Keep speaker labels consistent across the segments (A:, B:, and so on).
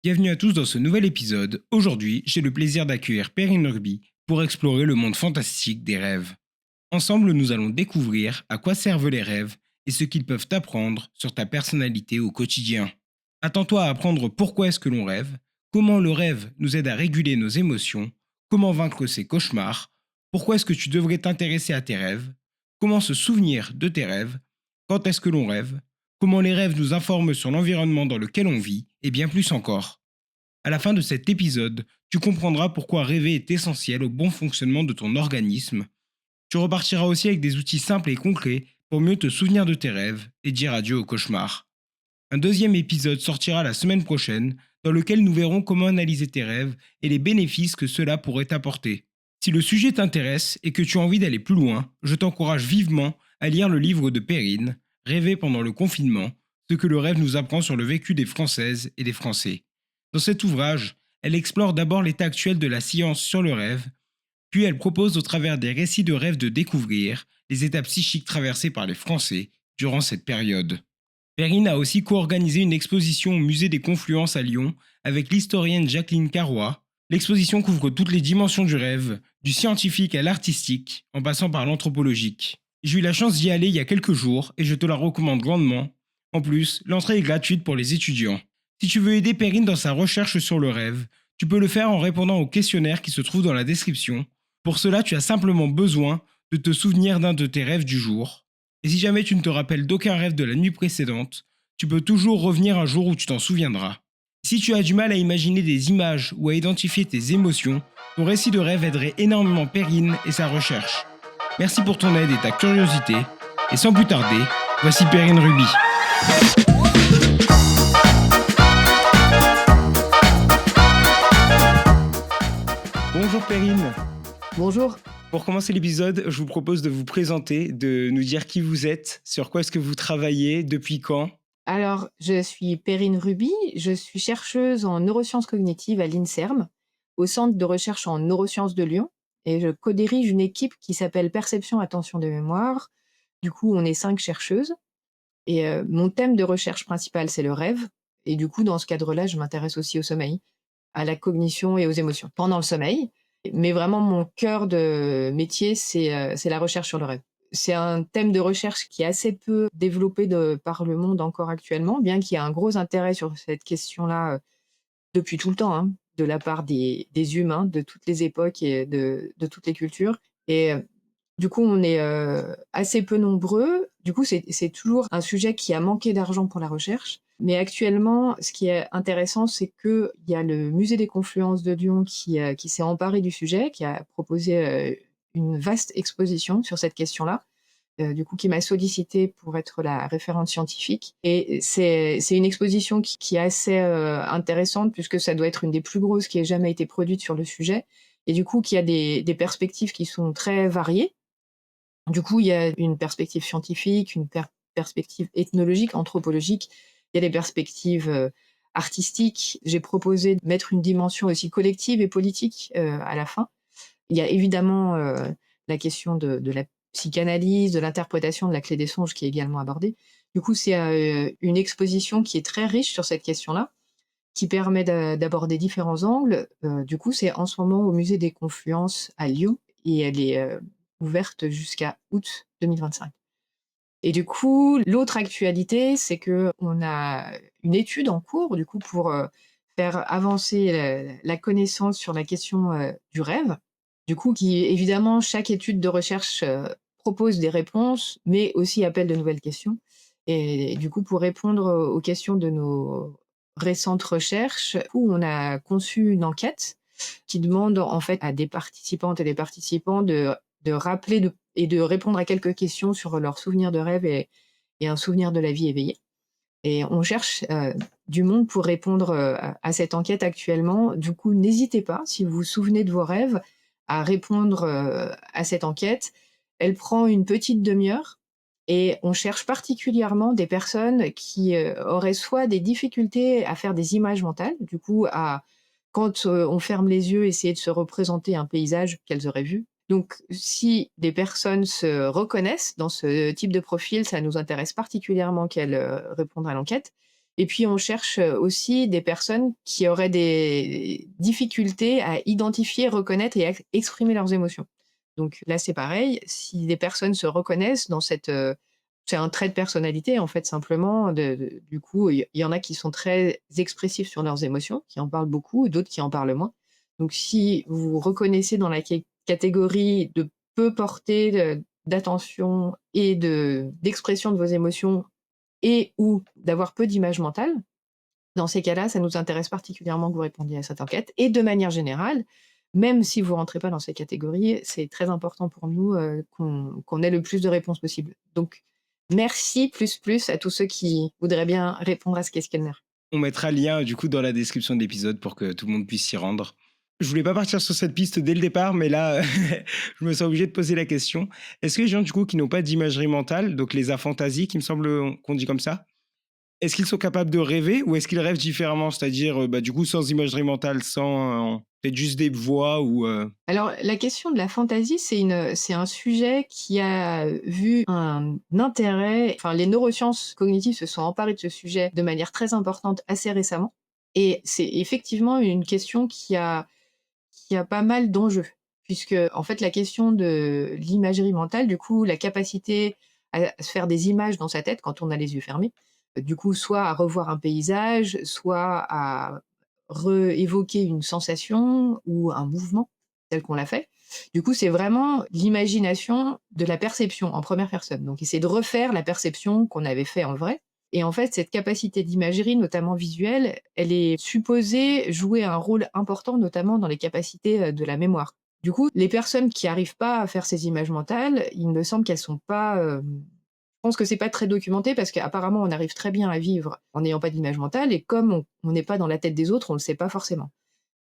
A: Bienvenue à tous dans ce nouvel épisode. Aujourd'hui, j'ai le plaisir d'accueillir Perrine Ruby pour explorer le monde fantastique des rêves. Ensemble, nous allons découvrir à quoi servent les rêves et ce qu'ils peuvent apprendre sur ta personnalité au quotidien. Attends-toi à apprendre pourquoi est-ce que l'on rêve, comment le rêve nous aide à réguler nos émotions, comment vaincre ses cauchemars, pourquoi est-ce que tu devrais t'intéresser à tes rêves, comment se souvenir de tes rêves, quand est-ce que l'on rêve, comment les rêves nous informent sur l'environnement dans lequel on vit, et bien plus encore. À la fin de cet épisode, tu comprendras pourquoi rêver est essentiel au bon fonctionnement de ton organisme. Tu repartiras aussi avec des outils simples et concrets pour mieux te souvenir de tes rêves et dire adieu aux cauchemars. Un deuxième épisode sortira la semaine prochaine, dans lequel nous verrons comment analyser tes rêves et les bénéfices que cela pourrait t'apporter. Si le sujet t'intéresse et que tu as envie d'aller plus loin, je t'encourage vivement à lire le livre de Perrine, Rêver pendant le confinement, ce que le rêve nous apprend sur le vécu des Françaises et des Français. Dans cet ouvrage, elle explore d'abord l'état actuel de la science sur le rêve, puis elle propose au travers des récits de rêves de découvrir les étapes psychiques traversées par les Français durant cette période. Perrine a aussi co-organisé une exposition au musée des Confluences à Lyon avec l'historienne Jacqueline Carrois. L'exposition couvre toutes les dimensions du rêve, du scientifique à l'artistique, en passant par l'anthropologique. J'ai eu la chance d'y aller il y a quelques jours et je te la recommande grandement. En plus, l'entrée est gratuite pour les étudiants. Si tu veux aider Perrine dans sa recherche sur le rêve, tu peux le faire en répondant au questionnaire qui se trouve dans la description. Pour cela, tu as simplement besoin de te souvenir d'un de tes rêves du jour. Et si jamais tu ne te rappelles d'aucun rêve de la nuit précédente, tu peux toujours revenir un jour où tu t'en souviendras. Si tu as du mal à imaginer des images ou à identifier tes émotions, ton récit de rêve aiderait énormément Perrine et sa recherche. Merci pour ton aide et ta curiosité. Et sans plus tarder, voici Perrine Ruby. Bonjour Perrine.
B: Bonjour.
A: Pour commencer l'épisode, je vous propose de vous présenter, de nous dire qui vous êtes, sur quoi est-ce que vous travaillez, depuis quand.
B: Alors, je suis Perrine Ruby, je suis chercheuse en neurosciences cognitives à l'INSERM, au Centre de recherche en neurosciences de Lyon, et je co-dirige une équipe qui s'appelle Perception Attention de Mémoire. Du coup, on est 5 chercheuses, et mon thème de recherche principal, c'est le rêve, et du coup, dans ce cadre-là, je m'intéresse aussi au sommeil, à la cognition et aux émotions pendant le sommeil. Mais vraiment, mon cœur de métier, c'est la recherche sur le rêve. C'est un thème de recherche qui est assez peu développé par le monde encore actuellement, bien qu'il y ait un gros intérêt sur cette question-là depuis tout le temps, hein, de la part des humains de toutes les époques et de toutes les cultures. Et du coup, on est assez peu nombreux. Du coup, c'est toujours un sujet qui a manqué d'argent pour la recherche. Mais actuellement, ce qui est intéressant, c'est qu'il y a le Musée des Confluences de Lyon qui s'est emparé du sujet, qui a proposé une vaste exposition sur cette question-là, du coup, qui m'a sollicitée pour être la référente scientifique. Et c'est une exposition qui est assez intéressante, puisque ça doit être une des plus grosses qui ait jamais été produite sur le sujet. Et du coup, qui a des perspectives qui sont très variées. Du coup, il y a une perspective scientifique, une perspective ethnologique, anthropologique. Il y a des perspectives artistiques. J'ai proposé de mettre une dimension aussi collective et politique à la fin. Il y a évidemment la question de la psychanalyse, de l'interprétation de la clé des songes qui est également abordée. Du coup, c'est une exposition qui est très riche sur cette question-là, qui permet d'aborder différents angles. Du coup, c'est en ce moment au Musée des Confluences à Lyon, et elle est ouverte jusqu'à août 2025. Et du coup, l'autre actualité, c'est que on a une étude en cours, du coup, pour faire avancer la connaissance sur la question du rêve. Du coup, qui évidemment, chaque étude de recherche propose des réponses, mais aussi appelle de nouvelles questions. Et du coup, pour répondre aux questions de nos récentes recherches, du coup, on a conçu une enquête qui demande en fait à des participantes et des participants de rappeler et de répondre à quelques questions sur leurs souvenirs de rêve et un souvenir de la vie éveillée. Et on cherche du monde pour répondre à cette enquête actuellement. Du coup, n'hésitez pas, si vous vous souvenez de vos rêves, à répondre à cette enquête. Elle prend une petite demi-heure, et on cherche particulièrement des personnes qui auraient soit des difficultés à faire des images mentales, du coup, quand on ferme les yeux, essayer de se représenter un paysage qu'elles auraient vu. Donc, si des personnes se reconnaissent dans ce type de profil, ça nous intéresse particulièrement qu'elles répondent à l'enquête. Et puis on cherche, aussi des personnes qui auraient des difficultés à identifier, reconnaître et exprimer leurs émotions. Donc là, c'est pareil, si des personnes se reconnaissent dans cette, c'est un trait de personnalité en fait simplement de du coup, il y en a qui sont très expressifs sur leurs émotions, qui en parlent beaucoup, et d'autres qui en parlent moins. Donc si vous vous reconnaissez dans la catégorie de peu porter d'attention et d'expression de vos émotions et ou d'avoir peu d'image mentale, dans ces cas-là, ça nous intéresse particulièrement que vous répondiez à cette enquête et de manière générale, même si vous rentrez pas dans ces catégories, c'est très important pour nous, qu'on ait le plus de réponses possible. Donc merci plus à tous ceux qui voudraient bien répondre à ce questionnaire.
A: On mettra le lien du coup dans la description de l'épisode pour que tout le monde puisse s'y rendre. Je voulais pas partir sur cette piste dès le départ, mais là, je me sens obligé de poser la question. Est-ce que les gens du coup qui n'ont pas d'imagerie mentale, donc les aphantasies, qui me semble qu'on dit comme ça, est-ce qu'ils sont capables de rêver ou est-ce qu'ils rêvent différemment, c'est-à-dire bah, du coup sans imagerie mentale, sans peut-être juste des voix ou
B: Alors, la question de la fantaisie, c'est un sujet qui a vu un intérêt, enfin, les neurosciences cognitives se sont emparées de ce sujet de manière très importante assez récemment, et c'est effectivement une question qui a pas mal d'enjeux. Puisque, en fait, la question de l'imagerie mentale, du coup, la capacité à se faire des images dans sa tête quand on a les yeux fermés, du coup, soit à revoir un paysage, soit à réévoquer une sensation ou un mouvement tel qu'on l'a fait. Du coup, c'est vraiment l'imagination de la perception en première personne. Donc, essayer de refaire la perception qu'on avait fait en vrai. Et en fait, cette capacité d'imagerie, notamment visuelle, elle est supposée jouer un rôle important, notamment dans les capacités, de la mémoire. Du coup, les personnes qui arrivent pas à faire ces images mentales, il me semble qu'elles sont pas, je pense que c'est pas très documenté parce qu'apparemment on arrive très bien à vivre en n'ayant pas d'image mentale, et comme on n'est pas dans la tête des autres, on le sait pas forcément.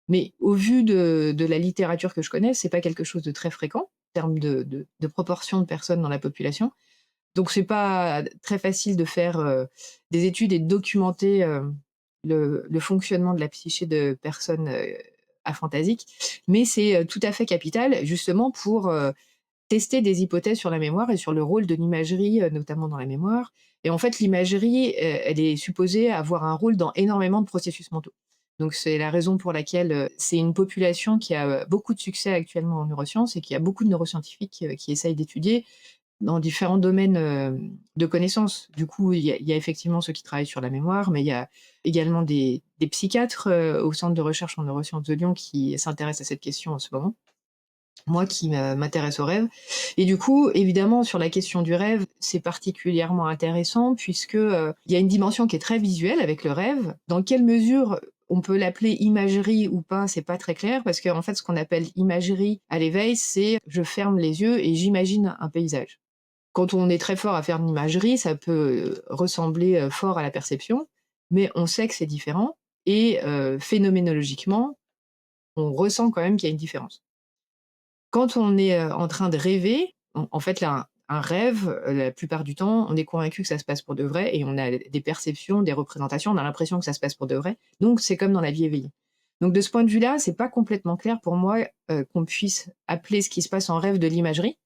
B: Mais au vu de la littérature que je connais, c'est pas quelque chose de très fréquent en termes de proportion de personnes dans la population. Donc c'est pas très facile de faire, des études et de documenter, le fonctionnement de la psyché de personnes, aphantasiques. Mais c'est, tout à fait capital justement pour, tester des hypothèses sur la mémoire et sur le rôle de l'imagerie, notamment dans la mémoire. Et en fait, l'imagerie, elle est supposée avoir un rôle dans énormément de processus mentaux. Donc c'est la raison pour laquelle, c'est une population qui a, beaucoup de succès actuellement en neurosciences et qui a beaucoup de neuroscientifiques, qui essayent d'étudier dans différents domaines, de connaissances. Du coup, il y a effectivement ceux qui travaillent sur la mémoire, mais il y a également des psychiatres, au centre de recherche en neurosciences de Lyon qui s'intéressent à cette question en ce moment. Moi qui m'intéresse au rêve, et du coup, évidemment, sur la question du rêve, c'est particulièrement intéressant puisque, il y a une dimension qui est très visuelle avec le rêve. Dans quelle mesure on peut l'appeler imagerie ou pas, c'est pas très clair parce qu'en fait, ce qu'on appelle imagerie à l'éveil, c'est je ferme les yeux et j'imagine un paysage. Quand on est très fort à faire une imagerie, ça peut, ressembler, fort à la perception, mais on sait que c'est différent, et phénoménologiquement, on ressent quand même qu'il y a une différence. Quand on est, en train de rêver, en fait, là, un rêve, la plupart du temps, on est convaincu que ça se passe pour de vrai et on a des perceptions, des représentations, on a l'impression que ça se passe pour de vrai. Donc c'est comme dans la vie éveillée. Donc de ce point de vue-là, c'est pas complètement clair pour moi, qu'on puisse appeler ce qui se passe en rêve de l'imagerie.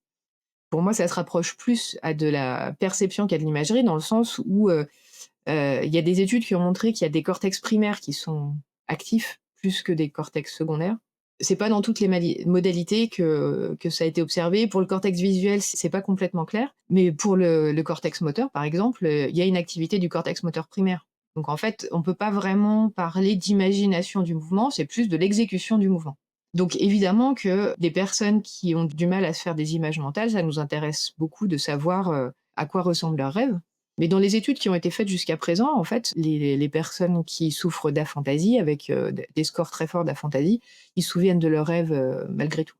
B: Pour moi, ça se rapproche plus à de la perception qu'à de l'imagerie, dans le sens où, il y a des études qui ont montré qu'il y a des cortex primaires qui sont actifs plus que des cortex secondaires. C'est pas dans toutes les modalités que ça a été observé. Pour le cortex visuel, c'est pas complètement clair, mais pour le cortex moteur, par exemple, il y a une activité du cortex moteur primaire. Donc en fait, on peut pas vraiment parler d'imagination du mouvement, c'est plus de l'exécution du mouvement. Donc évidemment que des personnes qui ont du mal à se faire des images mentales, ça nous intéresse beaucoup de savoir, à quoi ressemble leur rêve. Mais dans les études qui ont été faites jusqu'à présent, en fait, les personnes qui souffrent d'aphantasie avec, des scores très forts d'aphantasie, ils se souviennent de leurs rêves, malgré tout.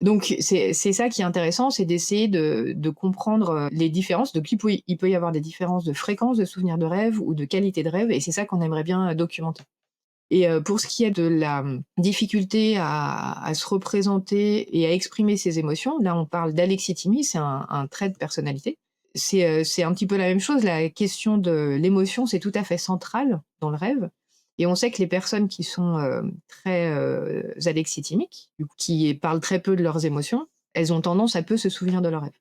B: Donc c'est ça qui est intéressant, c'est d'essayer de comprendre, les différences. Donc il peut y avoir des différences de fréquence de souvenirs de rêve ou de qualité de rêve, et c'est ça qu'on aimerait bien, documenter. Et pour ce qui est de la, difficulté à se représenter et à exprimer ses émotions, là on parle d'alexithymie, c'est un trait de personnalité. C'est un petit peu la même chose, la question de l'émotion, c'est tout à fait central dans le rêve, et on sait que les personnes qui sont, très, alexithymiques, du coup, qui parlent très peu de leurs émotions, elles ont tendance à peu se souvenir de leurs rêves.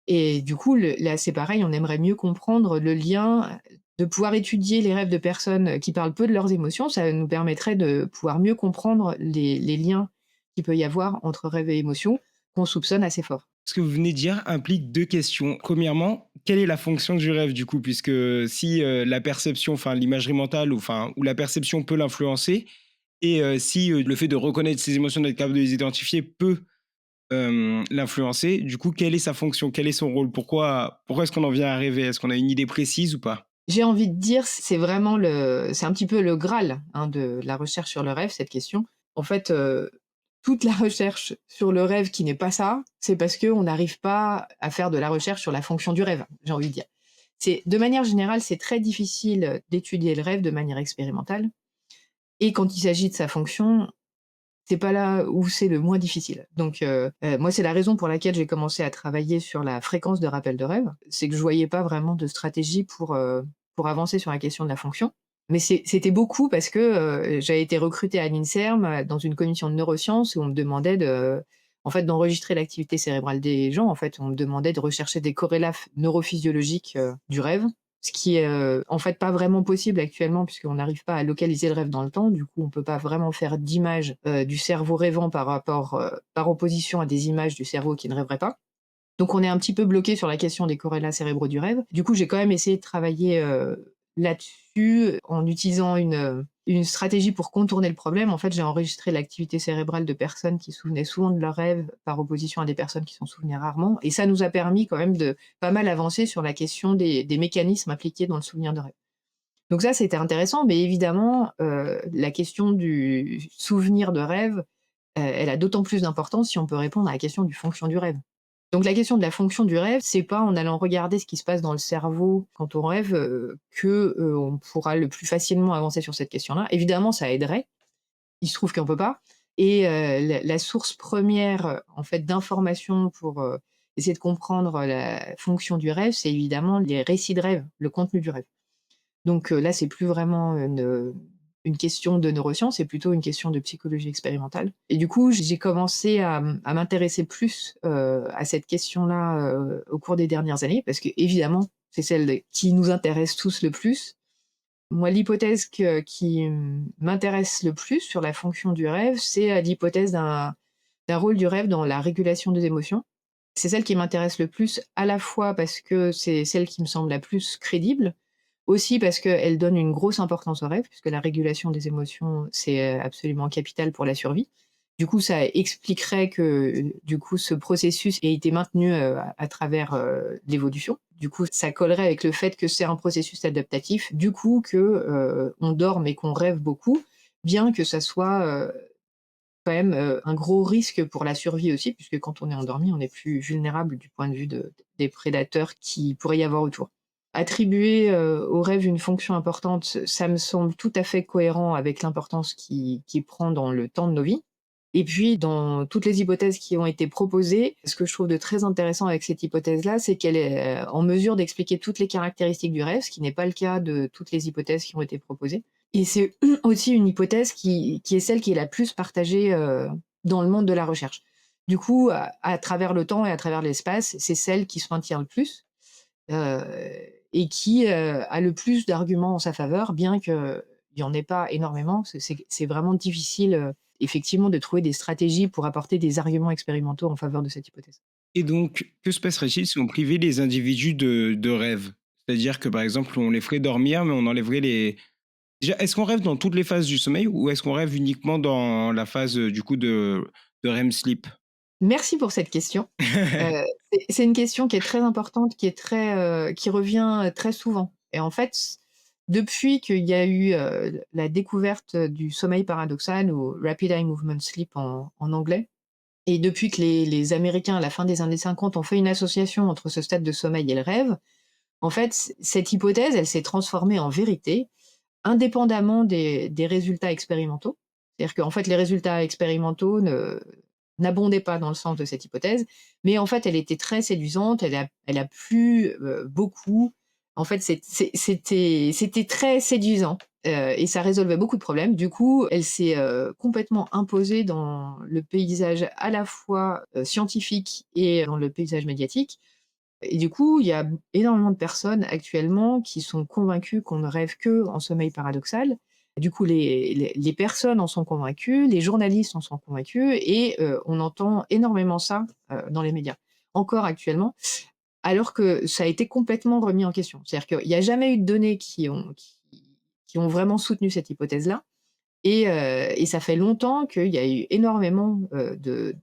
B: Et du coup, là, c'est pareil, on aimerait mieux comprendre le lien. de pouvoir étudier les rêves de personnes qui parlent peu de leurs émotions, ça nous permettrait de pouvoir mieux comprendre les liens qu'il peut y avoir entre rêve et émotion, qu'on soupçonne assez forts.
A: Ce que vous venez de dire implique 2 questions. Premièrement, quelle est la fonction du rêve du coup? Puisque si, la perception, enfin l'imagerie mentale ou la perception peut l'influencer et si, le fait de reconnaître ses émotions, d'être capable de les identifier peut, l'influencer, du coup, quelle est sa fonction? Quel est son rôle? Pourquoi est-ce qu'on en vient à rêver? Est-ce qu'on a une idée précise ou pas?
B: J'ai envie de dire, c'est un petit peu le graal, hein, de la recherche sur le rêve, cette question. En fait, toute la recherche sur le rêve qui n'est pas ça, c'est parce qu'on n'arrive pas à faire de la recherche sur la fonction du rêve, j'ai envie de dire. De manière générale, c'est très difficile d'étudier le rêve de manière expérimentale et quand il s'agit de sa fonction, c'est pas là où c'est le moins difficile. Donc moi, c'est la raison pour laquelle j'ai commencé à travailler sur la fréquence de rappel de rêve. C'est que je voyais pas vraiment de stratégie pour avancer sur la question de la fonction. Mais c'était beaucoup parce que, j'avais été recrutée à l'INSERM, dans une commission de neurosciences où on me demandait en fait, d'enregistrer l'activité cérébrale des gens. En fait, on me demandait de rechercher des corrélats neurophysiologiques, du rêve. Ce qui est, en fait, pas vraiment possible actuellement puisqu'on n'arrive pas à localiser le rêve dans le temps. Du coup, on peut pas vraiment faire d'image, du cerveau rêvant par opposition à des images du cerveau qui ne rêverait pas. Donc on est un petit peu bloqué sur la question des corrélats cérébraux du rêve. Du coup, j'ai quand même essayé de travailler, là-dessus en utilisant une stratégie pour contourner le problème. En fait, j'ai enregistré l'activité cérébrale de personnes qui se souvenaient souvent de leurs rêves par opposition à des personnes qui s'en souvenaient rarement et ça nous a permis quand même de pas mal avancer sur la question des mécanismes impliqués dans le souvenir de rêve. Donc ça, c'était intéressant, mais évidemment, la question du souvenir de rêve, elle a d'autant plus d'importance si on peut répondre à la question du fonction du rêve. Donc la question de la fonction du rêve, c'est pas en allant regarder ce qui se passe dans le cerveau quand on rêve, on pourra le plus facilement avancer sur cette question-là. Évidemment, ça aiderait. Il se trouve qu'on peut pas et la source première, en fait, d'information pour, essayer de comprendre la fonction du rêve, c'est évidemment les récits de rêve, le contenu du rêve. Donc là, c'est plus vraiment une question de neurosciences, c'est plutôt une question de psychologie expérimentale et du coup, j'ai commencé à m'intéresser plus, à cette question-là, au cours des dernières années parce qu'évidemment, c'est celle qui nous intéresse tous le plus. Moi, l'hypothèse qui m'intéresse le plus sur la fonction du rêve, c'est, l'hypothèse d'un rôle du rêve dans la régulation des émotions. C'est celle qui m'intéresse le plus, à la fois parce que c'est celle qui me semble la plus crédible, aussi parce qu'elle donne une grosse importance au rêve, puisque la régulation des émotions, c'est, absolument capital pour la survie. Du coup, ça expliquerait que, du coup, ce processus ait été maintenu, à travers, l'évolution. Du coup, ça collerait avec le fait que c'est un processus adaptatif, du coup que, on dort mais qu'on rêve beaucoup, bien que ça soit, quand même, un gros risque pour la survie aussi, puisque quand on est endormi, on est plus vulnérable du point de vue des prédateurs qui pourrait y avoir autour. Attribuer, au rêve une fonction importante, ça me semble tout à fait cohérent avec l'importance qu'il prend dans le temps de nos vies. Et puis dans toutes les hypothèses qui ont été proposées, ce que je trouve de très intéressant avec cette hypothèse-là, c'est qu'elle est, en mesure d'expliquer toutes les caractéristiques du rêve, ce qui n'est pas le cas de toutes les hypothèses qui ont été proposées. Et c'est aussi une hypothèse qui est celle qui est la plus partagée, dans le monde de la recherche. Du coup, à travers le temps et à travers l'espace, c'est celle qui se maintient le plus, heu et qui, a le plus d'arguments en sa faveur, bien qu'il y en ait pas énormément. C'est vraiment difficile, effectivement, de trouver des stratégies pour apporter des arguments expérimentaux en faveur de cette hypothèse.
A: Et donc, que se passerait-il si on privait les individus de rêve? C'est-à-dire que, par exemple, on les ferait dormir, mais on enlèverait les déjà, est-ce qu'on rêve dans toutes les phases du sommeil ou est-ce qu'on rêve uniquement dans la phase, du coup de REM sleep?
B: Merci pour cette question. Heu, c'est une question qui est très importante, qui revient, très souvent et en fait, depuis qu'il y a eu, la découverte du sommeil paradoxal ou Rapid Eye Movement Sleep en anglais et depuis que les Américains, à la fin des années 50, ont fait une association entre ce stade de sommeil et le rêve, en fait, cette hypothèse, elle s'est transformée en vérité, indépendamment des résultats expérimentaux. C'est-à-dire qu'en fait, les résultats expérimentaux ne n'abondaient pas dans le sens de cette hypothèse, mais en fait, elle était très séduisante, elle a plu, beaucoup. En fait, c'était très séduisant, et ça résolvait beaucoup de problèmes. Du coup, elle s'est, complètement imposée dans le paysage à la fois, scientifique et dans le paysage médiatique. Et du coup, il y a énormément de personnes actuellement qui sont convaincues qu'on ne rêve qu'en sommeil paradoxal. Du coup, les personnes en sont convaincues, les journalistes en sont convaincus et on entend énormément ça, dans les médias, encore actuellement, alors que ça a été complètement remis en question. C'est-à-dire qu'il n'y a jamais eu de données qui ont vraiment soutenu cette hypothèse-là et ça fait longtemps qu'il y a eu énormément,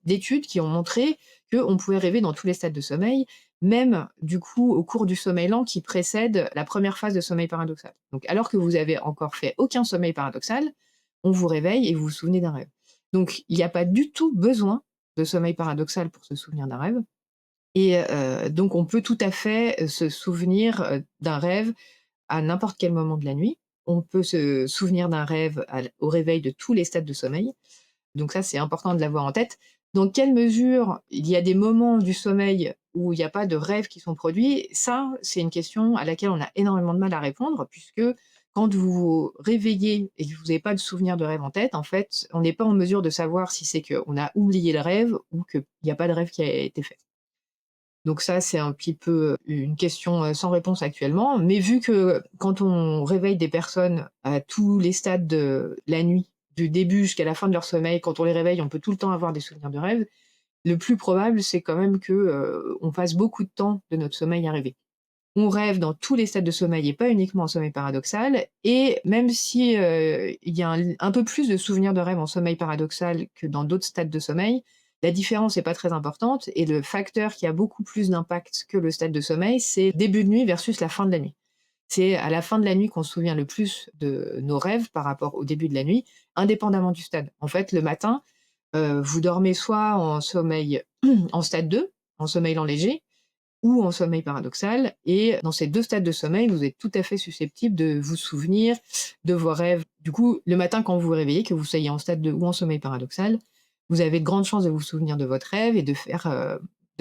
B: d'études qui ont montré qu'on pouvait rêver dans tous les stades de sommeil, même du coup au cours du sommeil lent qui précède la première phase de sommeil paradoxal. Donc alors que vous avez encore fait aucun sommeil paradoxal, on vous réveille et vous vous souvenez d'un rêve. Donc il n'y a pas du tout besoin de sommeil paradoxal pour se souvenir d'un rêve et donc on peut tout à fait, se souvenir, d'un rêve à n'importe quel moment de la nuit. On peut se souvenir d'un rêve au réveil de tous les stades de sommeil. Donc ça, c'est important de l'avoir en tête. Dans quelle mesure il y a des moments du sommeil où il n'y a pas de rêves qui sont produits? Ça, c'est une question à laquelle on a énormément de mal à répondre, puisque quand vous vous réveillez et que vous n'avez pas de souvenir de rêve en tête, en fait, on n'est pas en mesure de savoir si c'est qu'on a oublié le rêve ou qu'il n'y a pas de rêve qui a été fait. Donc ça, c'est un petit peu une question, sans réponse actuellement. Mais vu que quand on réveille des personnes à tous les stades de la nuit, du début jusqu'à la fin de leur sommeil, quand on les réveille, on peut tout le temps avoir des souvenirs de rêve. Le plus probable, c'est quand même que, on passe beaucoup de temps de notre sommeil à rêver. On rêve dans tous les stades de sommeil et pas uniquement en sommeil paradoxal et même si, il y a un peu plus de souvenirs de rêve en sommeil paradoxal que dans d'autres stades de sommeil, la différence n'est pas très importante et le facteur qui a beaucoup plus d'impact que le stade de sommeil, c'est début de nuit versus la fin de la nuit. C'est à la fin de la nuit qu'on se souvient le plus de nos rêves par rapport au début de la nuit, indépendamment du stade. En fait, le matin, vous dormez soit en sommeil en stade 2, en sommeil lent léger, ou en sommeil paradoxal. Et dans ces 2 stades de sommeil, vous êtes tout à fait susceptible de vous souvenir de vos rêves. Du coup, le matin, quand vous vous réveillez, que vous soyez en stade 2 ou en sommeil paradoxal, vous avez de grandes chances de vous souvenir de votre rêve et de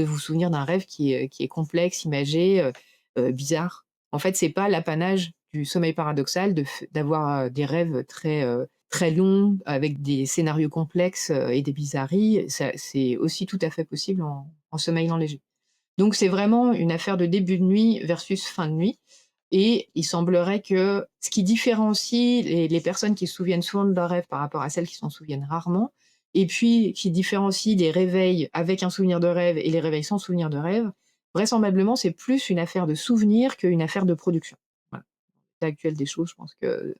B: vous souvenir d'un rêve qui est complexe, imagé, bizarre. En fait, c'est pas l'apanage du sommeil paradoxal d'avoir, des rêves très longs avec des scénarios complexes, et des bizarreries. Ça, c'est aussi tout à fait possible en sommeil lent léger. Donc c'est vraiment une affaire de début de nuit versus fin de nuit et il semblerait que ce qui différencie les personnes qui se souviennent souvent de leurs rêves par rapport à celles qui s'en souviennent rarement et puis qui différencie les réveils avec un souvenir de rêve et les réveils sans souvenir de rêve, vraisemblablement, c'est plus une affaire de souvenir qu'une affaire de production. Voilà. L'état actuel des choses, je pense que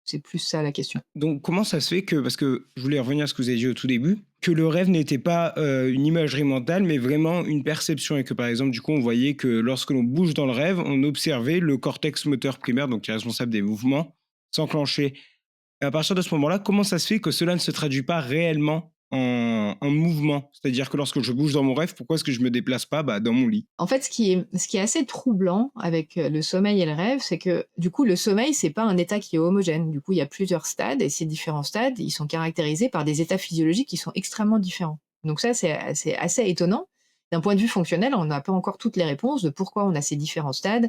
B: c'est plus ça la question.
A: Donc, comment ça se fait que, parce que je voulais revenir à ce que vous avez dit au tout début, que le rêve n'était pas une imagerie mentale, mais vraiment une perception, et que par exemple, du coup, on voyait que lorsque l'on bouge dans le rêve, on observait le cortex moteur primaire, donc qui est responsable des mouvements, s'enclencher. Et à partir de ce moment-là, comment ça se fait que cela ne se traduit pas réellement en mouvement? C'est-à-dire que lorsque je bouge dans mon rêve, pourquoi est-ce que je me déplace pas dans mon lit?
B: En fait, ce qui est assez troublant avec, le sommeil et le rêve, c'est que, du coup, le sommeil, c'est pas un état qui est homogène. Du coup, il y a plusieurs stades et ces différents stades, ils sont caractérisés par des états physiologiques qui sont extrêmement différents. Donc ça, c'est assez étonnant. D'un point de vue fonctionnel, on n'a pas encore toutes les réponses de pourquoi on a ces différents stades,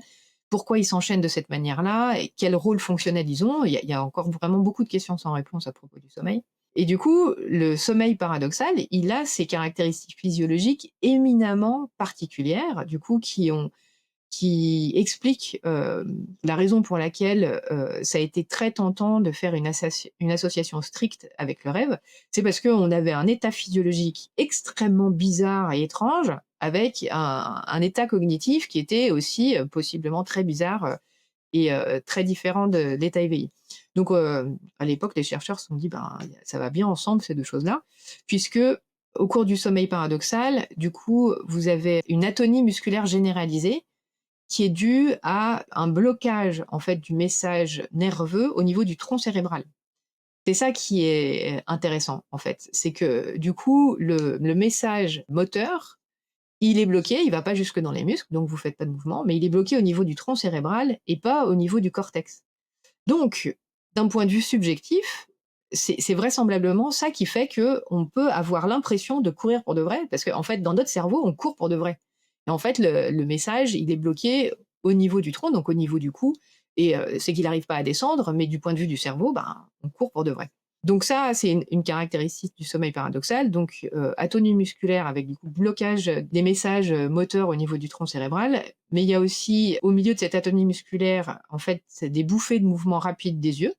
B: pourquoi ils s'enchaînent de cette manière-là et quel rôle fonctionnel ils ont. Il y a encore vraiment beaucoup de questions sans réponse à propos du sommeil. Et du coup, le sommeil paradoxal, il a ces caractéristiques physiologiques éminemment particulières, du coup, qui expliquent, la raison pour laquelle, ça a été très tentant de faire une association stricte avec le rêve. C'est parce qu'on avait un état physiologique extrêmement bizarre et étrange, avec un état cognitif qui était aussi, possiblement très bizarre, et très différent de l'état éveillé. Donc à l'époque, les chercheurs se sont dit: «Ben, ça va bien ensemble ces 2 choses-là», puisque au cours du sommeil paradoxal, du coup, vous avez une atonie musculaire généralisée qui est due à un blocage, en fait, du message nerveux au niveau du tronc cérébral. C'est ça qui est intéressant, en fait. C'est que, du coup, le message moteur, il est bloqué, il va pas jusque dans les muscles, donc vous faites pas de mouvement, mais il est bloqué au niveau du tronc cérébral et pas au niveau du cortex. Donc, d'un point de vue subjectif, c'est vraisemblablement ça qui fait qu'on peut avoir l'impression de courir pour de vrai, parce qu'en fait, dans notre cerveau, on court pour de vrai. Et en fait, le message, il est bloqué au niveau du tronc, donc au niveau du cou, et c'est qu'il n'arrive pas à descendre, mais du point de vue du cerveau, ben, on court pour de vrai. Donc ça, c'est une caractéristique du sommeil paradoxal, donc atonie musculaire avec du coup blocage des messages, moteurs au niveau du tronc cérébral. Mais il y a aussi, au milieu de cette atonie musculaire, en fait, c'est des bouffées de mouvements rapides des yeux,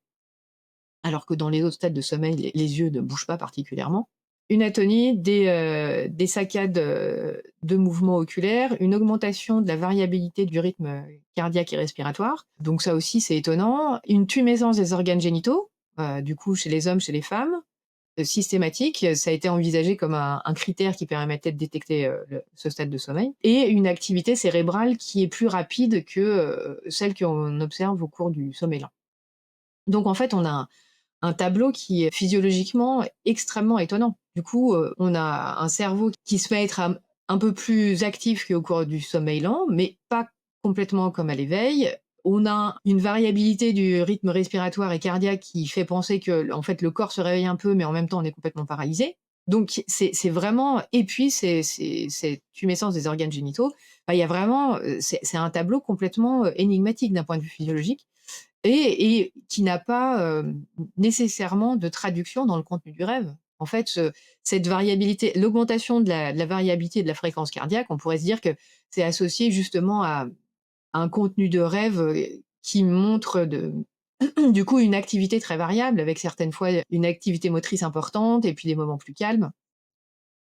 B: alors que dans les autres stades de sommeil, les yeux ne bougent pas particulièrement. Une atonie, des saccades, de mouvements oculaires, une augmentation de la variabilité du rythme, cardiaque et respiratoire, donc ça aussi c'est étonnant. Une tumescence des organes génitaux, du coup chez les hommes, chez les femmes, systématique. Ça a été envisagé comme un critère qui permettait de détecter, ce stade de sommeil et une activité cérébrale qui est plus rapide que, celle qu'on observe au cours du sommeil lent. Donc en fait, on a un tableau qui est physiologiquement extrêmement étonnant. Du coup, on a un cerveau qui se met à être un peu plus actif qu'au cours du sommeil lent, mais pas complètement comme à l'éveil. On a une variabilité du rythme respiratoire et cardiaque qui fait penser que, en fait, le corps se réveille un peu, mais en même temps, on est complètement paralysé. Donc c'est vraiment et puis c'est cette tumescence des organes génitaux, bah, il y a vraiment, c'est un tableau complètement, énigmatique d'un point de vue physiologique et qui n'a pas, nécessairement de traduction dans le contenu du rêve. En fait, cette variabilité l'augmentation de la variabilité de la fréquence cardiaque, on pourrait se dire que c'est associé justement à un contenu de rêve, qui montre du coup une activité très variable avec certaines fois une activité motrice importante et puis des moments plus calmes.